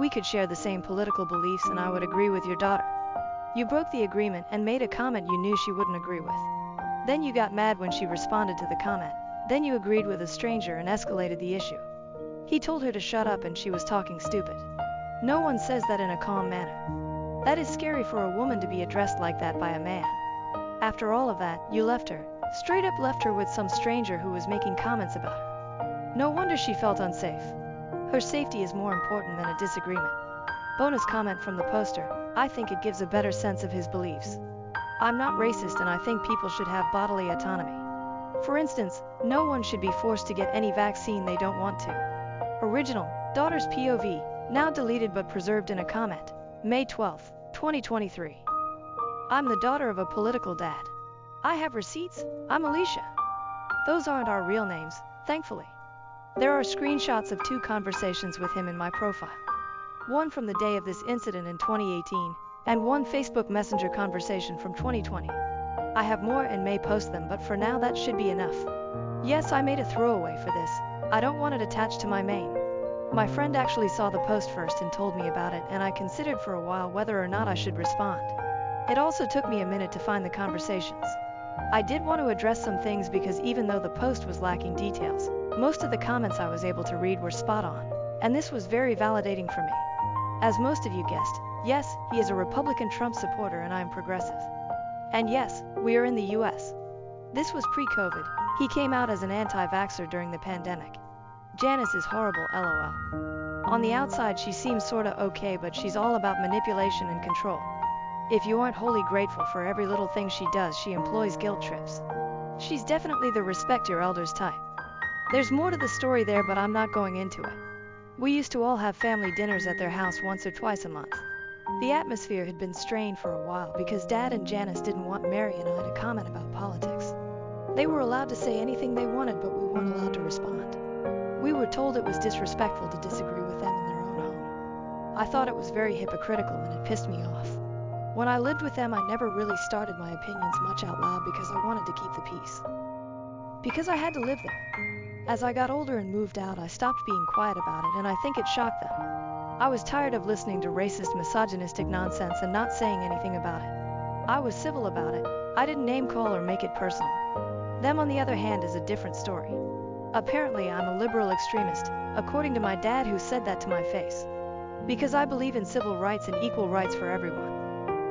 Speaker 1: We could share the same political beliefs and I would agree with your daughter. You broke the agreement and made a comment you knew she wouldn't agree with. Then you got mad when she responded to the comment. Then you agreed with a stranger and escalated the issue. He told her to shut up and she was talking stupid. No one says that in a calm manner. That is scary for a woman to be addressed like that by a man. After all of that, you left her. Straight up left her with some stranger who was making comments about her. No wonder she felt unsafe. Her safety is more important than a disagreement. Bonus comment from the poster. I think it gives a better sense of his beliefs. I'm not racist and I think people should have bodily autonomy. For instance, no one should be forced to get any vaccine they don't want to. Original, daughter's POV, now deleted but preserved in a comment. May 12, 2023. I'm the daughter of a political dad. I have receipts. I'm Alicia. Those aren't our real names, thankfully. There are screenshots of 2 conversations with him in my profile. One from the day of this incident in 2018, and one Facebook Messenger conversation from 2020. I have more and may post them, but for now that should be enough. Yes, I made a throwaway for this. I don't want it attached to my main. My friend actually saw the post first and told me about it, and I considered for a while whether or not I should respond. It also took me a minute to find the conversations. I did want to address some things because even though the post was lacking details, most of the comments I was able to read were spot on, and this was very validating for me. As most of you guessed, yes, he is a Republican Trump supporter and I am progressive. And yes, we are in the US. This was pre-COVID. He came out as an anti-vaxxer during the pandemic. Janice is horrible, lol. On the outside she seems sorta okay, but she's all about manipulation and control. If you aren't wholly grateful for every little thing she does, she employs guilt trips. She's definitely the respect your elders type. There's more to the story there, but I'm not going into it. We used to all have family dinners at their house once or twice a month. The atmosphere had been strained for a while because Dad and Janice didn't want Mary and I to comment about politics. They were allowed to say anything they wanted, but we weren't allowed to respond. We were told it was disrespectful to disagree with them in their own home. I thought it was very hypocritical and it pissed me off. When I lived with them, I never really started my opinions much out loud because I wanted to keep the peace. Because I had to live there. As I got older and moved out, I stopped being quiet about it, and I think it shocked them. I was tired of listening to racist, misogynistic nonsense and not saying anything about it. I was civil about it. I didn't name call or make it personal. Them, on the other hand, is a different story. Apparently, I'm a liberal extremist, according to my dad, who said that to my face. Because I believe in civil rights and equal rights for everyone.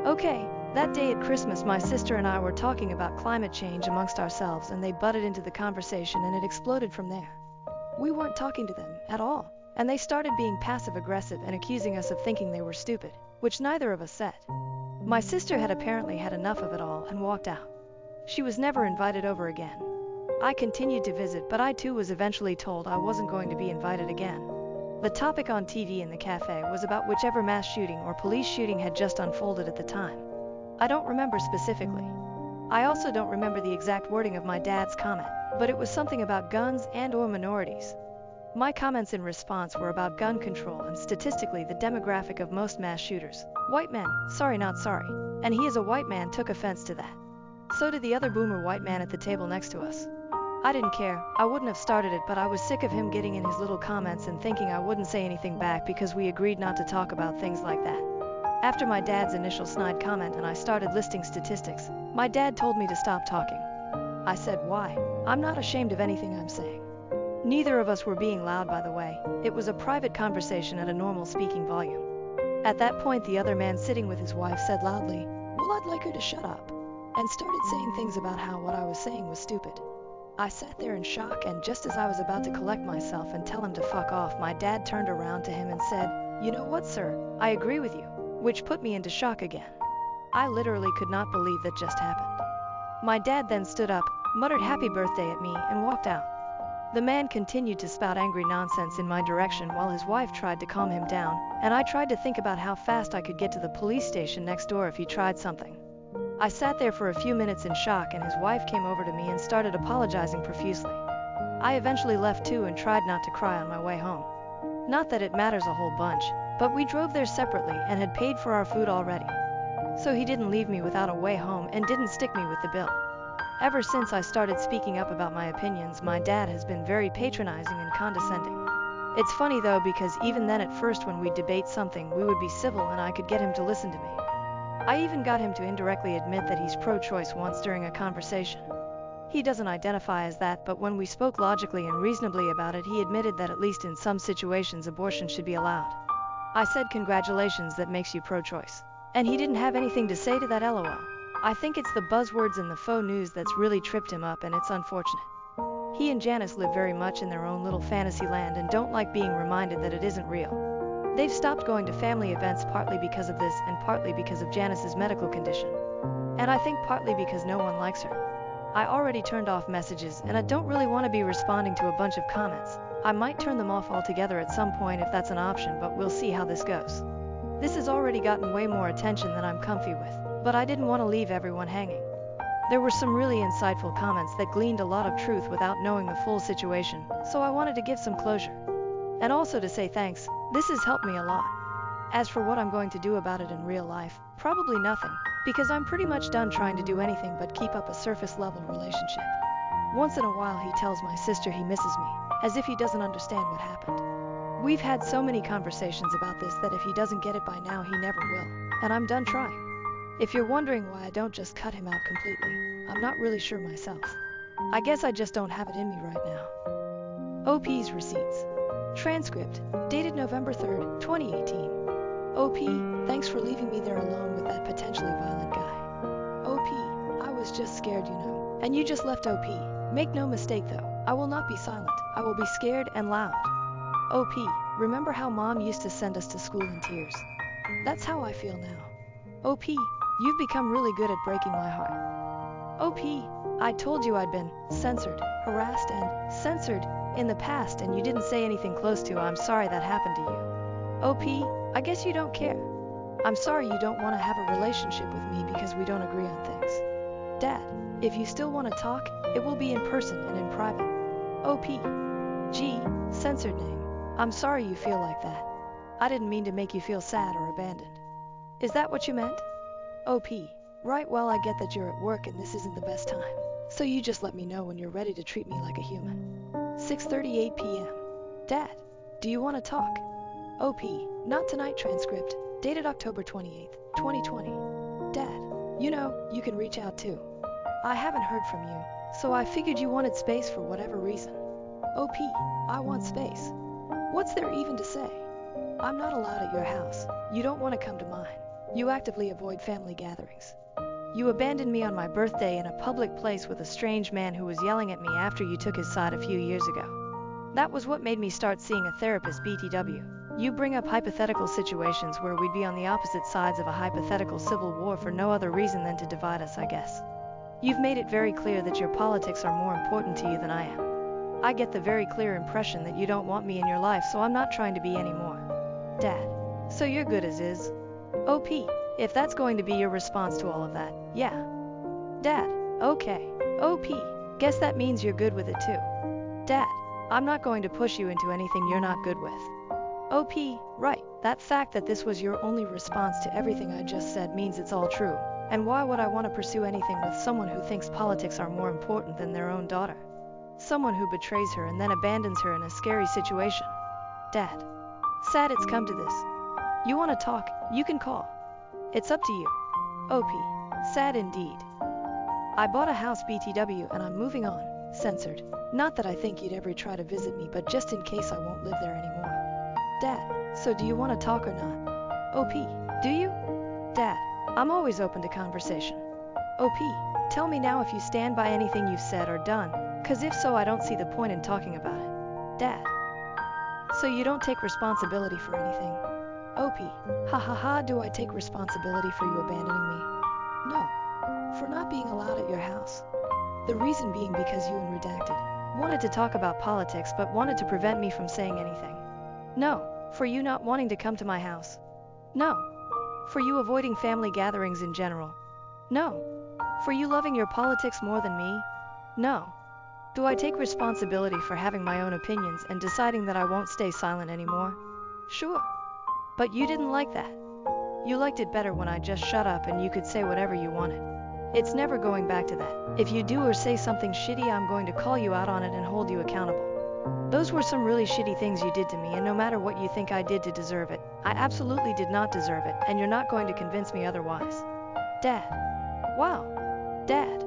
Speaker 1: Okay, that day at Christmas, my sister and I were talking about climate change amongst ourselves, and they butted into the conversation and it exploded from there. We weren't talking to them at all, and they started being passive-aggressive and accusing us of thinking they were stupid, which neither of us said. My sister had apparently had enough of it all and walked out. She was never invited over again. I continued to visit, but I too was eventually told I wasn't going to be invited again. The topic on TV in the cafe was about whichever mass shooting or police shooting had just unfolded at the time. I don't remember specifically. I also don't remember the exact wording of my dad's comment, but it was something about guns and/or minorities. My comments in response were about gun control and statistically the demographic of most mass shooters. White men, sorry not sorry. And he as a white man took offense to that. So did the other boomer white man at the table next to us. I didn't care, I wouldn't have started it, but I was sick of him getting in his little comments and thinking I wouldn't say anything back because we agreed not to talk about things like that. After my dad's initial snide comment and I started listing statistics, my dad told me to stop talking. I said, why? I'm not ashamed of anything I'm saying. Neither of us were being loud, by the way. It was a private conversation at a normal speaking volume. At that point, the other man sitting with his wife said loudly, well, I'd like her to shut up, and started saying things about how what I was saying was stupid. I sat there in shock, and just as I was about to collect myself and tell him to fuck off, my dad turned around to him and said, you know what, sir, I agree with you, which put me into shock again. I literally could not believe that just happened. My dad then stood up, muttered happy birthday at me, and walked out. The man continued to spout angry nonsense in my direction while his wife tried to calm him down, and I tried to think about how fast I could get to the police station next door if he tried something. I sat there for a few minutes in shock, and his wife came over to me and started apologizing profusely. I eventually left too and tried not to cry on my way home. Not that it matters a whole bunch, but we drove there separately and had paid for our food already. So he didn't leave me without a way home and didn't stick me with the bill. Ever since I started speaking up about my opinions, my dad has been very patronizing and condescending. It's funny though, because even then at first when we'd debate something, we would be civil and I could get him to listen to me. I even got him to indirectly admit that he's pro-choice once during a conversation. He doesn't identify as that, but when we spoke logically and reasonably about it, he admitted that at least in some situations abortion should be allowed. I said, congratulations, that makes you pro-choice. And he didn't have anything to say to that, lol. I think it's the buzzwords and the faux news that's really tripped him up, and it's unfortunate. He and Janice live very much in their own little fantasy land and don't like being reminded that it isn't real. They've stopped going to family events partly because of this and partly because of Janice's medical condition. And I think partly because no one likes her. I already turned off messages and I don't really want to be responding to a bunch of comments. I might turn them off altogether at some point if that's an option, but we'll see how this goes. This has already gotten way more attention than I'm comfy with, but I didn't want to leave everyone hanging. There were some really insightful comments that gleaned a lot of truth without knowing the full situation, so I wanted to give some closure. And also to say thanks. This has helped me a lot. As for what I'm going to do about it in real life, probably nothing, because I'm pretty much done trying to do anything but keep up a surface-level relationship. Once in a while he tells my sister he misses me, as if he doesn't understand what happened. We've had so many conversations about this that if he doesn't get it by now, he never will, and I'm done trying. If you're wondering why I don't just cut him out completely, I'm not really sure myself. I guess I just don't have it in me right now. OP's receipts. Transcript, dated November 3rd, 2018. OP, thanks for leaving me there alone with that potentially violent guy. OP, I was just scared, you know. And you just left OP. Make no mistake though, I will not be silent. I will be scared and loud. OP, remember how Mom used to send us to school in tears? That's how I feel now. OP, you've become really good at breaking my heart. OP, I told you I'd been censored, harassed and censored in the past, and you didn't say anything close to "I'm sorry that happened to you." OP, I guess you don't care. I'm sorry you don't want to have a relationship with me because we don't agree on things. Dad, if you still want to talk, it will be in person and in private. OP, G, censored name. I'm sorry you feel like that. I didn't mean to make you feel sad or abandoned. Is that what you meant? OP, right, well I get that you're at work and this isn't the best time. So you just let me know when you're ready to treat me like a human. 6:38 p.m. Dad, do you want to talk? OP, not tonight. Transcript, dated October 28th, 2020. Dad, you know, you can reach out too. I haven't heard from you, so I figured you wanted space for whatever reason. OP, I want space. What's there even to say? I'm not allowed at your house. You don't want to come to mine. You actively avoid family gatherings. You abandoned me on my birthday in a public place with a strange man who was yelling at me after you took his side a few years ago. That was what made me start seeing a therapist. BTW. You bring up hypothetical situations where we'd be on the opposite sides of a hypothetical civil war for no other reason than to divide us, I guess. You've made it very clear that your politics are more important to you than I am. I get the very clear impression that you don't want me in your life, so I'm not trying to be anymore. Dad, so you're good as is? OP, if that's going to be your response to all of that, yeah. Dad, okay. OP, guess that means you're good with it too. Dad, I'm not going to push you into anything you're not good with. OP, right, that fact that this was your only response to everything I just said means it's all true. And why would I want to pursue anything with someone who thinks politics are more important than their own daughter? Someone who betrays her and then abandons her in a scary situation. Dad, sad it's come to this. You want to talk, you can call. It's up to you. OP, sad indeed. I bought a house. BTW, and I'm moving on. Censored. Not that I think you'd ever try to visit me, but just in case I won't live there anymore. Dad, so do you want to talk or not? OP, do you? Dad, I'm always open to conversation. OP, tell me now if you stand by anything you've said or done, cause if so I don't see the point in talking about it. Dad, so you don't take responsibility for anything? OP, ha ha ha, do I take responsibility for you abandoning me? No. For not being allowed at your house. The reason being because you and Redacted wanted to talk about politics but wanted to prevent me from saying anything. No. For you not wanting to come to my house. No. For you avoiding family gatherings in general. No. For you loving your politics more than me. No. Do I take responsibility for having my own opinions and deciding that I won't stay silent anymore? Sure. But you didn't like that. You liked it better when I just shut up and you could say whatever you wanted. It's never going back to that. If you do or say something shitty, I'm going to call you out on it and hold you accountable. Those were some really shitty things you did to me, and no matter what you think I did to deserve it, I absolutely did not deserve it, and you're not going to convince me otherwise. Dad. Wow. Dad.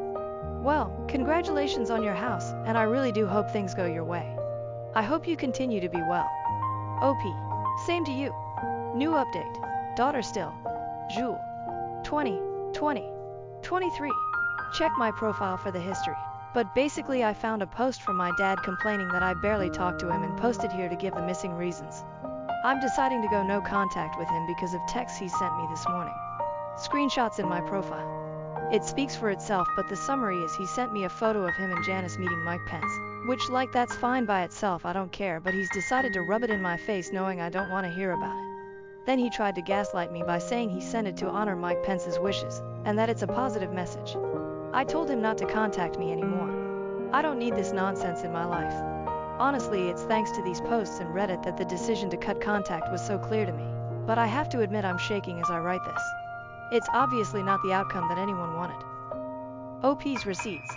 Speaker 1: Well, congratulations on your house, and I really do hope things go your way. I hope you continue to be well. OP. Same to you. New update. Daughter still. Jewel. 20, 20, 23. Check my profile for the history. But basically I found a post from my dad complaining that I barely talked to him and posted here to give the missing reasons. I'm deciding to go no contact with him because of texts he sent me this morning. Screenshots in my profile. It speaks for itself, but the summary is he sent me a photo of him and Janice meeting Mike Pence, which that's fine by itself, I don't care, but he's decided to rub it in my face knowing I don't want to hear about it. Then he tried to gaslight me by saying he sent it to honor Mike Pence's wishes, and that it's a positive message. I told him not to contact me anymore. I don't need this nonsense in my life. Honestly, it's thanks to these posts and Reddit that the decision to cut contact was so clear to me. But I have to admit I'm shaking as I write this. It's obviously not the outcome that anyone wanted. OP's Receipts.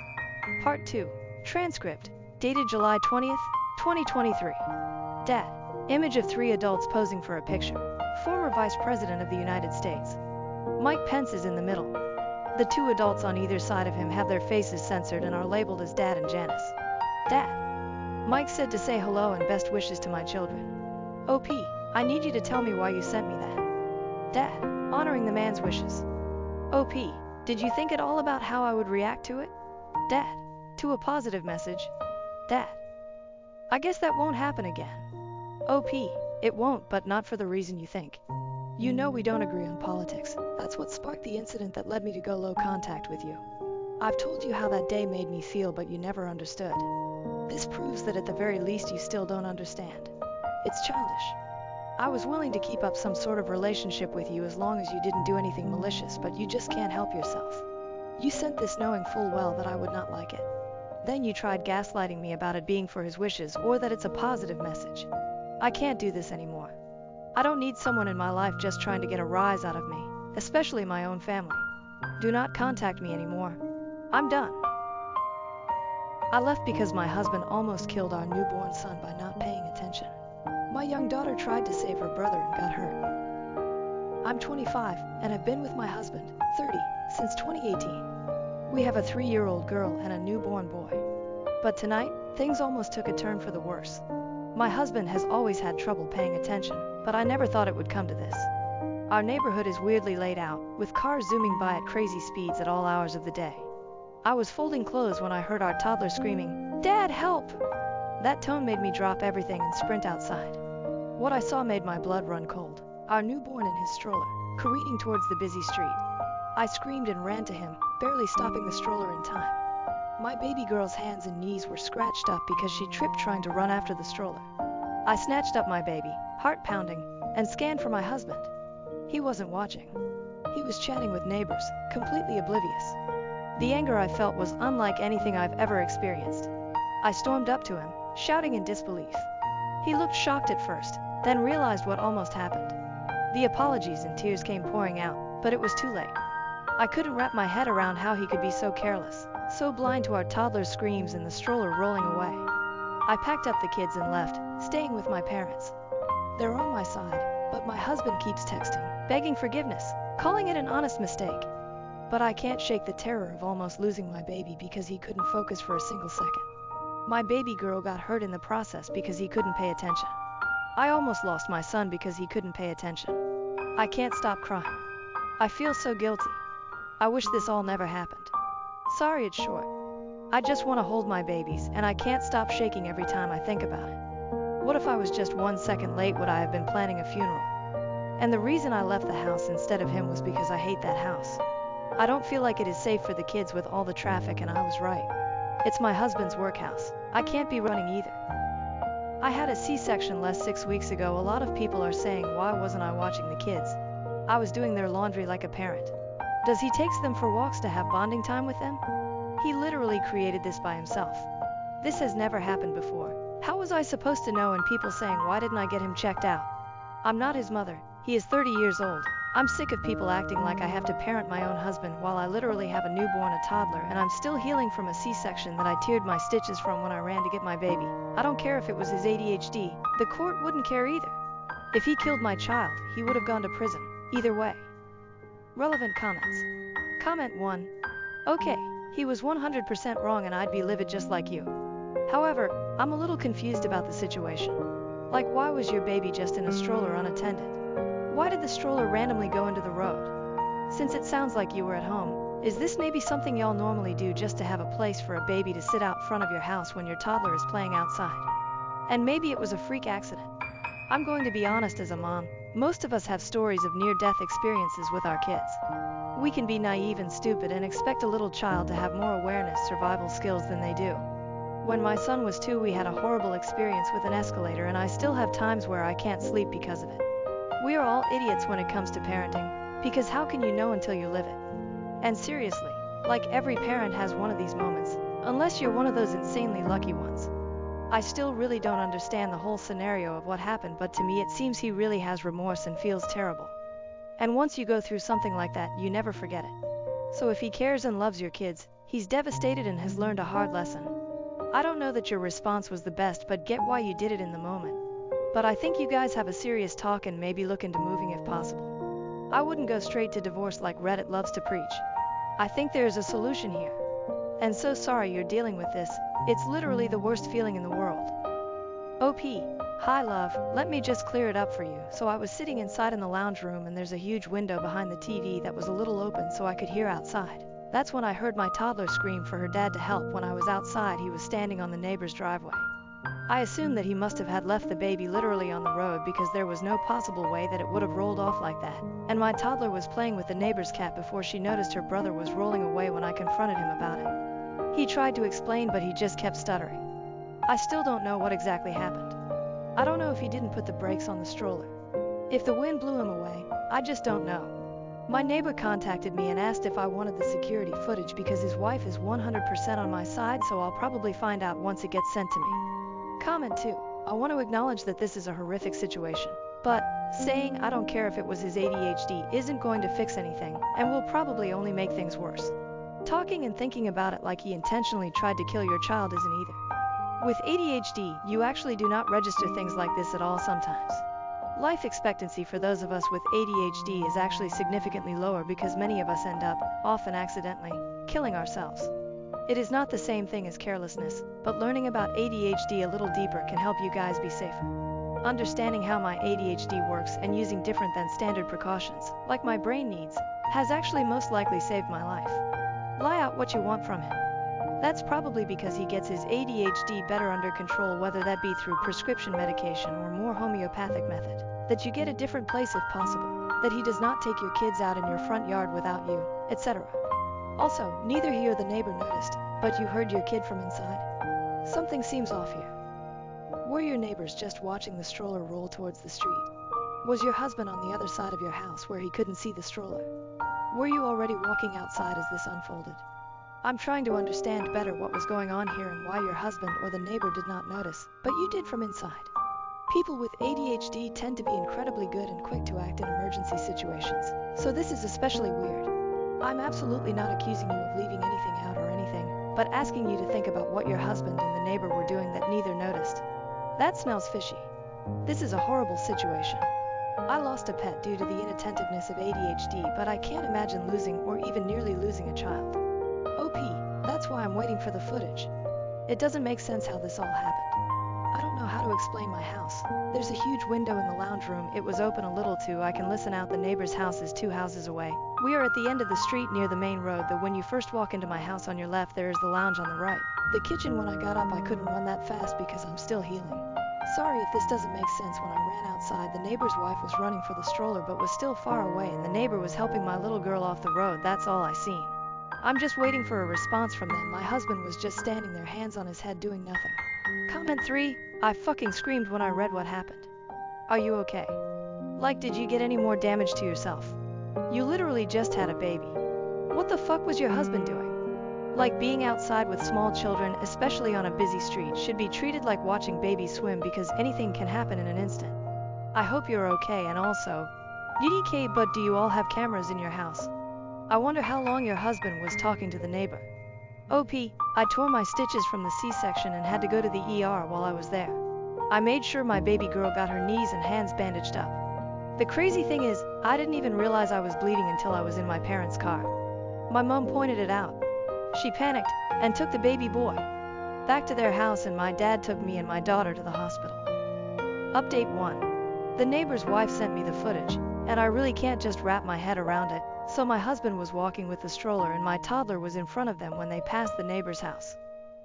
Speaker 1: Part 2. Transcript. Dated July 20th, 2023. Dad. Image of 3 adults posing for a picture. Former Vice President of the United States. Mike Pence is in the middle. The 2 adults on either side of him have their faces censored and are labeled as Dad and Janice. Dad. Mike said to say hello and best wishes to my children. OP, I need you to tell me why you sent me that. Dad. Honoring the man's wishes. OP, did you think at all about how I would react to it? Dad. To a positive message. Dad. I guess that won't happen again. OP, it won't, but not for the reason you think. You know we don't agree on politics. That's what sparked the incident that led me to go low contact with you. I've told you how that day made me feel, but you never understood. This proves that at the very least you still don't understand. It's childish. I was willing to keep up some sort of relationship with you as long as you didn't do anything malicious, but you just can't help yourself. You sent this knowing full well that I would not like it. Then you tried gaslighting me about it being for his wishes or that it's a positive message. I can't do this anymore. I don't need someone in my life just trying to get a rise out of me, especially my own family. Do not contact me anymore. I'm done. I left because my husband almost killed our newborn son by not paying attention. My young daughter tried to save her brother and got hurt. I'm 25 and have been with my husband, 30, since 2018. We have a 3-year-old girl and a newborn boy. But tonight, things almost took a turn for the worse. My husband has always had trouble paying attention, but I never thought it would come to this. Our neighborhood is weirdly laid out, with cars zooming by at crazy speeds at all hours of the day. I was folding clothes when I heard our toddler screaming, "Dad, help!" That tone made me drop everything and sprint outside. What I saw made my blood run cold. Our newborn in his stroller, careening towards the busy street. I screamed and ran to him, barely stopping the stroller in time. My baby girl's hands and knees were scratched up because she tripped trying to run after the stroller. I snatched up my baby, heart pounding, and scanned for my husband. He wasn't watching. He was chatting with neighbors, completely oblivious. The anger I felt was unlike anything I've ever experienced. I stormed up to him, shouting in disbelief. He looked shocked at first, then realized what almost happened. The apologies and tears came pouring out, but it was too late. I couldn't wrap my head around how he could be so careless, so blind to our toddler's screams and the stroller rolling away. I packed up the kids and left, staying with my parents. They're on my side, but my husband keeps texting, begging forgiveness, calling it an honest mistake. But I can't shake the terror of almost losing my baby because he couldn't focus for a single second. My baby girl got hurt in the process because he couldn't pay attention. I almost lost my son because he couldn't pay attention. I can't stop crying. I feel so guilty. I wish this all never happened. Sorry it's short. I just want to hold my babies, and I can't stop shaking every time I think about it. What if I was just 1 second late? Would I have been planning a funeral? And the reason I left the house instead of him was because I hate that house. I don't feel like it is safe for the kids with all the traffic, and I was right. It's my husband's workhouse. I can't be running either. I had a C-section less 6 weeks ago. A lot of people are saying, why wasn't I watching the kids? I was doing their laundry like a parent. Does he takes them for walks to have bonding time with them? He literally created this by himself. This has never happened before. How was I supposed to know? And people saying, why didn't I get him checked out? I'm not his mother. He is 30 years old. I'm sick of people acting like I have to parent my own husband while I literally have a newborn, a toddler, and I'm still healing from a C-section that I teared my stitches from when I ran to get my baby. I don't care if it was his ADHD. The court wouldn't care either. If he killed my child, he would have gone to prison. Either way. Relevant comments. Comment 1. Okay, he was 100% wrong and I'd be livid just like you. However, I'm a little confused about the situation. Like, why was your baby just in a stroller unattended? Why did the stroller randomly go into the road? Since it sounds like you were at home, is this maybe something y'all normally do just to have a place for a baby to sit out front of your house when your toddler is playing outside? And maybe it was a freak accident. I'm going to be honest, as a mom, most of us have stories of near-death experiences with our kids. We can be naive and stupid and expect a little child to have more awareness, survival skills than they do. When my son was 2, we had a horrible experience with an escalator, and I still have times where I can't sleep because of it. We are all idiots when it comes to parenting, because how can you know until you live it? And seriously, like, every parent has one of these moments, unless you're one of those insanely lucky ones. I still really don't understand the whole scenario of what happened, but to me it seems he really has remorse and feels terrible. And once you go through something like that, you never forget it. So if he cares and loves your kids, he's devastated and has learned a hard lesson. I don't know that your response was the best, but get why you did it in the moment. But I think you guys have a serious talk and maybe look into moving if possible. I wouldn't go straight to divorce like Reddit loves to preach. I think there's a solution here. And so sorry you're dealing with this. It's literally the worst feeling in the world. OP. Hi love, let me just clear it up for you. So I was sitting inside in the lounge room, and there's a huge window behind the TV that was a little open so I could hear outside. That's when I heard my toddler scream for her dad to help. When I was outside, he was standing on the neighbor's driveway. I assumed that he must have had left the baby literally on the road, because there was no possible way that it would have rolled off like that. And my toddler was playing with the neighbor's cat before she noticed her brother was rolling away when I confronted him about it. He tried to explain, but he just kept stuttering. I still don't know what exactly happened. I don't know if he didn't put the brakes on the stroller. If the wind blew him away, I just don't know. My neighbor contacted me and asked if I wanted the security footage because his wife is 100% on my side, so I'll probably find out once it gets sent to me. Comment 2. I want to acknowledge that this is a horrific situation, but saying I don't care if it was his ADHD isn't going to fix anything and will probably only make things worse. Talking and thinking about it like he intentionally tried to kill your child isn't either. With ADHD, you actually do not register things like this at all sometimes. Life expectancy for those of us with ADHD is actually significantly lower because many of us end up, often accidentally, killing ourselves. It is not the same thing as carelessness, but learning about ADHD a little deeper can help you guys be safer. Understanding how my ADHD works and using different than standard precautions, like my brain needs, has actually most likely saved my life. Lie out what you want from him. That's probably because he gets his ADHD better under control, whether that be through prescription medication or more homeopathic method. That you get a different place if possible. That he does not take your kids out in your front yard without you, etc. Also, neither he or the neighbor noticed, but you heard your kid from inside. Something seems off here. Were your neighbors just watching the stroller roll towards the street? Was your husband on the other side of your house where he couldn't see the stroller? Were you already walking outside as this unfolded? I'm trying to understand better what was going on here and why your husband or the neighbor did not notice, but you did from inside. People with ADHD tend to be incredibly good and quick to act in emergency situations, so this is especially weird. I'm absolutely not accusing you of leaving anything out or anything, but asking you to think about what your husband and the neighbor were doing that neither noticed. That smells fishy. This is a horrible situation. I lost a pet due to the inattentiveness of ADHD, but I can't imagine losing or even nearly losing a child. OP, that's why I'm waiting for the footage. It doesn't make sense how this all happened. I don't know how to explain my house. There's a huge window in the lounge room. It was open a little too. I can listen out. The neighbor's house is 2 houses away. We are at the end of the street near the main road, though when you first walk into my house on your left, there is the lounge on the right. The kitchen, when I got up, I couldn't run that fast because I'm still healing. Sorry if this doesn't make sense. When I ran outside, the neighbor's wife was running for the stroller but was still far away, and the neighbor was helping my little girl off the road. That's all I seen. I'm just waiting for a response from them. My husband was just standing there, hands on his head, doing nothing. Comment 3. I fucking screamed when I read what happened. Are you okay? Like, did you get any more damage to yourself? You literally just had a baby. What the fuck was your husband doing? Like, being outside with small children, especially on a busy street, should be treated like watching babies swim because anything can happen in an instant. I hope you're okay, and also, UDK, but do you all have cameras in your house? I wonder how long your husband was talking to the neighbor. OP, I tore my stitches from the C-section and had to go to the ER while I was there. I made sure my baby girl got her knees and hands bandaged up. The crazy thing is, I didn't even realize I was bleeding until I was in my parents' car. My mom pointed it out. She panicked and took the baby boy back to their house, and my dad took me and my daughter to the hospital. Update 1. The neighbor's wife sent me the footage, and I really can't just wrap my head around it. So my husband was walking with the stroller and my toddler was in front of them when they passed the neighbor's house.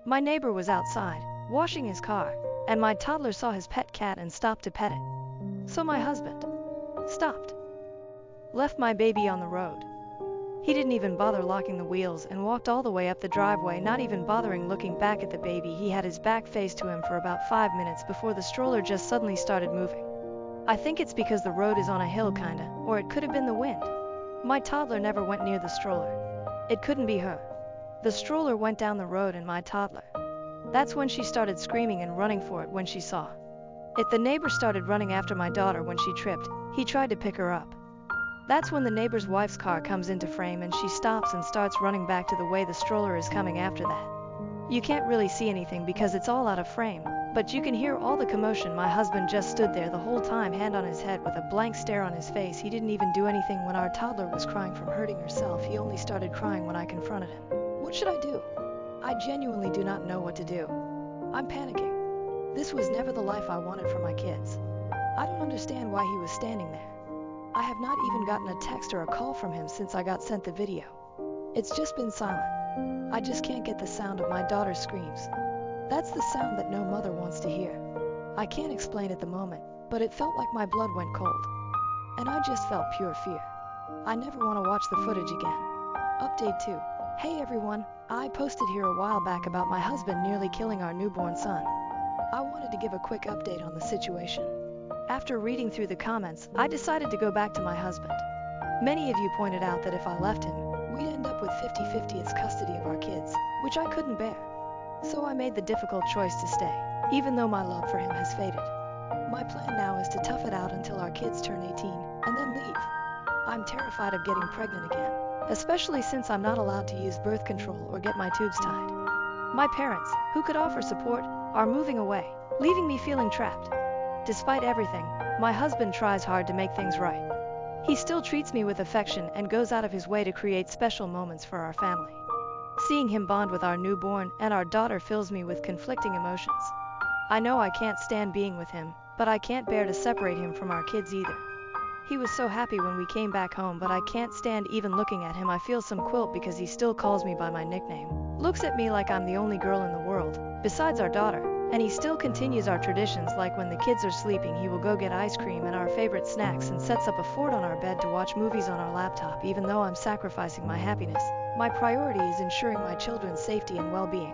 Speaker 1: My neighbor was outside, washing his car, and my toddler saw his pet cat and stopped to pet it. So my husband stopped, left my baby on the road. He didn't even bother locking the wheels and walked all the way up the driveway, not even bothering looking back at the baby. He had his back faced to him for about 5 minutes before the stroller just suddenly started moving. I think it's because the road is on a hill kinda, or it could have been the wind. My toddler never went near the stroller. It couldn't be her. The stroller went down the road and my toddler. That's when she started screaming and running for it when she saw it. The neighbor started running after my daughter when she tripped. He tried to pick her up. That's when the neighbor's wife's car comes into frame and she stops and starts running back to the way the stroller is coming after that. You can't really see anything because it's all out of frame, but you can hear all the commotion. My husband just stood there the whole time, hand on his head with a blank stare on his face. He didn't even do anything when our toddler was crying from hurting herself. He only started crying when I confronted him. What should I do? I genuinely do not know what to do. I'm panicking. This was never the life I wanted for my kids. I don't understand why he was standing there. I have not even gotten a text or a call from him since I got sent the video. It's just been silent. I just can't get the sound of my daughter's screams. That's the sound that no mother wants to hear. I can't explain at the moment, but it felt like my blood went cold. And I just felt pure fear. I never want to watch the footage again. Update 2. Hey everyone, I posted here a while back about my husband nearly killing our newborn son. I wanted to give a quick update on the situation. After reading through the comments, I decided to go back to my husband. Many of you pointed out that if I left him, we'd end up with 50-50 as custody of our kids, which I couldn't bear. So I made the difficult choice to stay, even though my love for him has faded. My plan now is to tough it out until our kids turn 18, and then leave. I'm terrified of getting pregnant again, especially since I'm not allowed to use birth control or get my tubes tied. My parents, who could offer support, are moving away, leaving me feeling trapped. Despite everything, my husband tries hard to make things right. He still treats me with affection and goes out of his way to create special moments for our family. Seeing him bond with our newborn and our daughter fills me with conflicting emotions. I know I can't stand being with him, but I can't bear to separate him from our kids either. He was so happy when we came back home, but I can't stand even looking at him. I feel some guilt because he still calls me by my nickname, looks at me like I'm the only girl in the world, besides our daughter. And he still continues our traditions, like when the kids are sleeping he will go get ice cream and our favorite snacks and sets up a fort on our bed to watch movies on our laptop. Even though I'm sacrificing my happiness, my priority is ensuring my children's safety and well-being.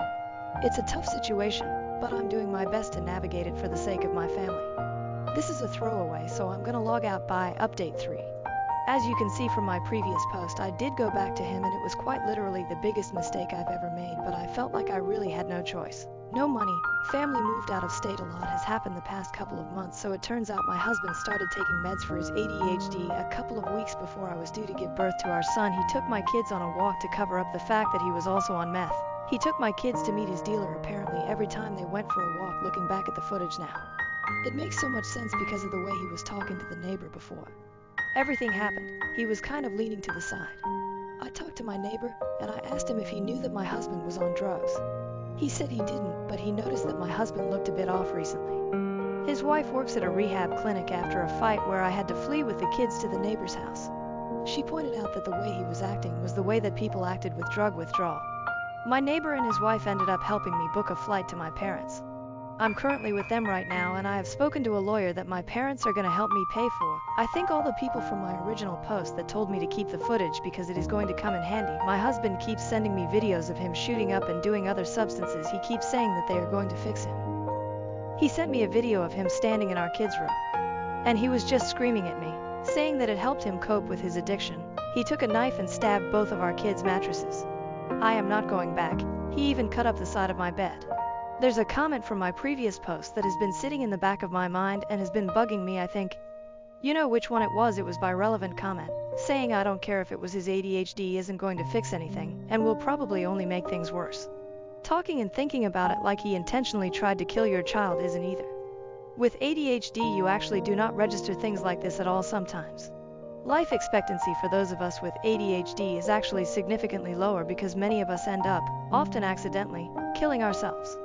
Speaker 1: It's a tough situation, but I'm doing my best to navigate it for the sake of my family. This is a throwaway, so I'm gonna log out by update 3. As you can see from my previous post, I did go back to him and it was quite literally the biggest mistake I've ever made, but I felt like I really had no choice. No money, family moved out of state. A lot has happened the past couple of months, so it turns out my husband started taking meds for his ADHD a couple of weeks before I was due to give birth to our son. He took my kids on a walk to cover up the fact that he was also on meth. He took my kids to meet his dealer apparently every time they went for a walk. Looking back at the footage now, it makes so much sense because of the way he was talking to the neighbor before everything happened. He was kind of leaning to the side. I talked to my neighbor and I asked him if he knew that my husband was on drugs. He said he didn't, but he noticed that my husband looked a bit off recently. His wife works at a rehab clinic after a fight where I had to flee with the kids to the neighbor's house. She pointed out that the way he was acting was the way that people acted with drug withdrawal. My neighbor and his wife ended up helping me book a flight to my parents. I'm currently with them right now, and I have spoken to a lawyer that my parents are going to help me pay for. I think all the people from my original post that told me to keep the footage because it is going to come in handy. My husband keeps sending me videos of him shooting up and doing other substances. He keeps saying that they are going to fix him. He sent me a video of him standing in our kids' room, and he was just screaming at me, saying that it helped him cope with his addiction. He took a knife and stabbed both of our kids' mattresses. I am not going back. He even cut up the side of my bed. There's a comment from my previous post that has been sitting in the back of my mind and has been bugging me. I think you know which one it was. It was by Relevant Comment, saying I don't care if it was his ADHD isn't going to fix anything and will probably only make things worse. Talking and thinking about it like he intentionally tried to kill your child isn't either. With ADHD, you actually do not register things like this at all sometimes. Life expectancy for those of us with ADHD is actually significantly lower because many of us end up, often accidentally, killing ourselves.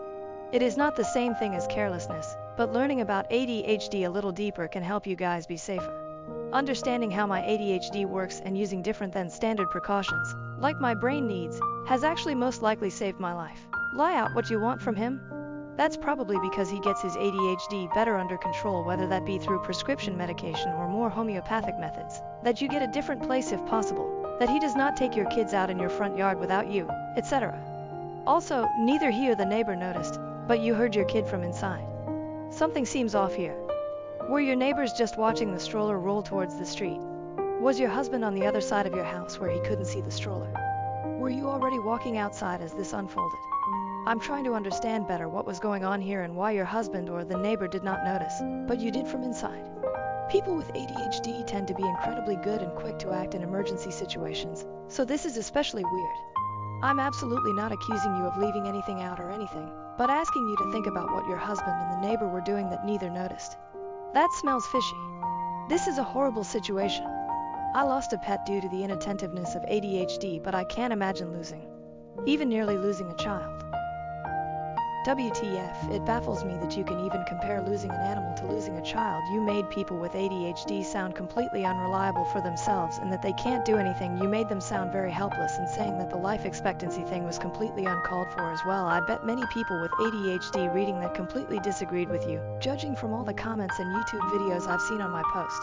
Speaker 1: It is not the same thing as carelessness, but learning about ADHD a little deeper can help you guys be safer. Understanding how my ADHD works and using different than standard precautions, like my brain needs, has actually most likely saved my life. Lie out what you want from him? That's probably because he gets his ADHD better under control, whether that be through prescription medication or more homeopathic methods, that you get a different place if possible, that he does not take your kids out in your front yard without you, etc. Also, neither he or the neighbor noticed, but you heard your kid from inside. Something seems off here. Were your neighbors just watching the stroller roll towards the street? Was your husband on the other side of your house where he couldn't see the stroller? Were you already walking outside as this unfolded? I'm trying to understand better what was going on here and why your husband or the neighbor did not notice, but you did from inside. People with ADHD tend to be incredibly good and quick to act in emergency situations, so this is especially weird. I'm absolutely not accusing you of leaving anything out or anything, but asking you to think about what your husband and the neighbor were doing that neither noticed. That smells fishy. This is a horrible situation. I lost a pet due to the inattentiveness of ADHD, but I can't imagine even nearly losing a child. WTF, it baffles me that you can even compare losing an animal to losing a child. You made people with ADHD sound completely unreliable for themselves and that they can't do anything. You made them sound very helpless and saying that the life expectancy thing was completely uncalled for as well. I bet many people with ADHD reading that completely disagreed with you, judging from all the comments and YouTube videos I've seen on my post.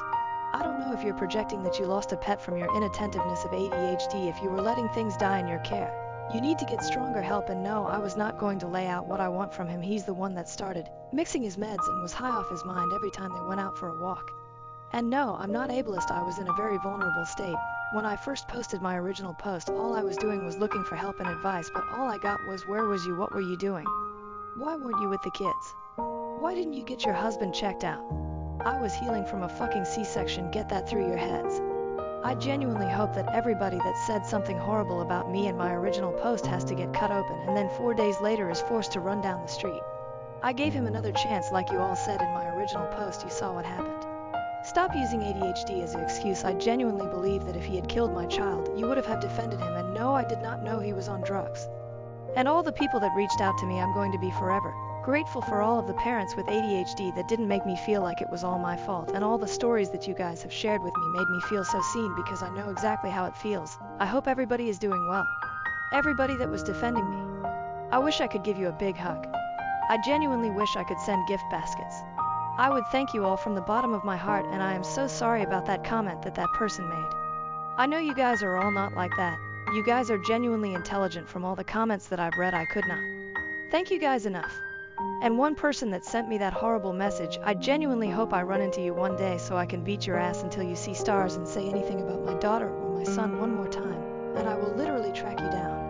Speaker 1: I don't know if you're projecting that you lost a pet from your inattentiveness of ADHD if you were letting things die in your care. You need to get stronger help, and no, I was not going to lay out what I want from him. He's the one that started mixing his meds and was high off his mind every time they went out for a walk. And no, I'm not ableist. I was in a very vulnerable state. When I first posted my original post, all I was doing was looking for help and advice, but all I got was, where was you? What were you doing? Why weren't you with the kids? Why didn't you get your husband checked out? I was healing from a fucking C-section. Get that through your heads. I genuinely hope that everybody that said something horrible about me in my original post has to get cut open and then 4 days later is forced to run down the street. I gave him another chance like you all said in my original post. You saw what happened. Stop using ADHD as an excuse. I genuinely believe that if he had killed my child, you would have defended him, and no, I did not know he was on drugs. And all the people that reached out to me, I'm going to be forever grateful for all of the parents with ADHD that didn't make me feel like it was all my fault, and all the stories that you guys have shared with me made me feel so seen because I know exactly how it feels. I hope everybody is doing well. Everybody that was defending me. I wish I could give you a big hug. I genuinely wish I could send gift baskets. I would thank you all from the bottom of my heart, and I am so sorry about that comment that person made. I know you guys are all not like that. You guys are genuinely intelligent. From all the comments that I've read, I could not thank you guys enough. And one person that sent me that horrible message, I genuinely hope I run into you one day so I can beat your ass until you see stars and say anything about my daughter or my son one more time, and I will literally track you down.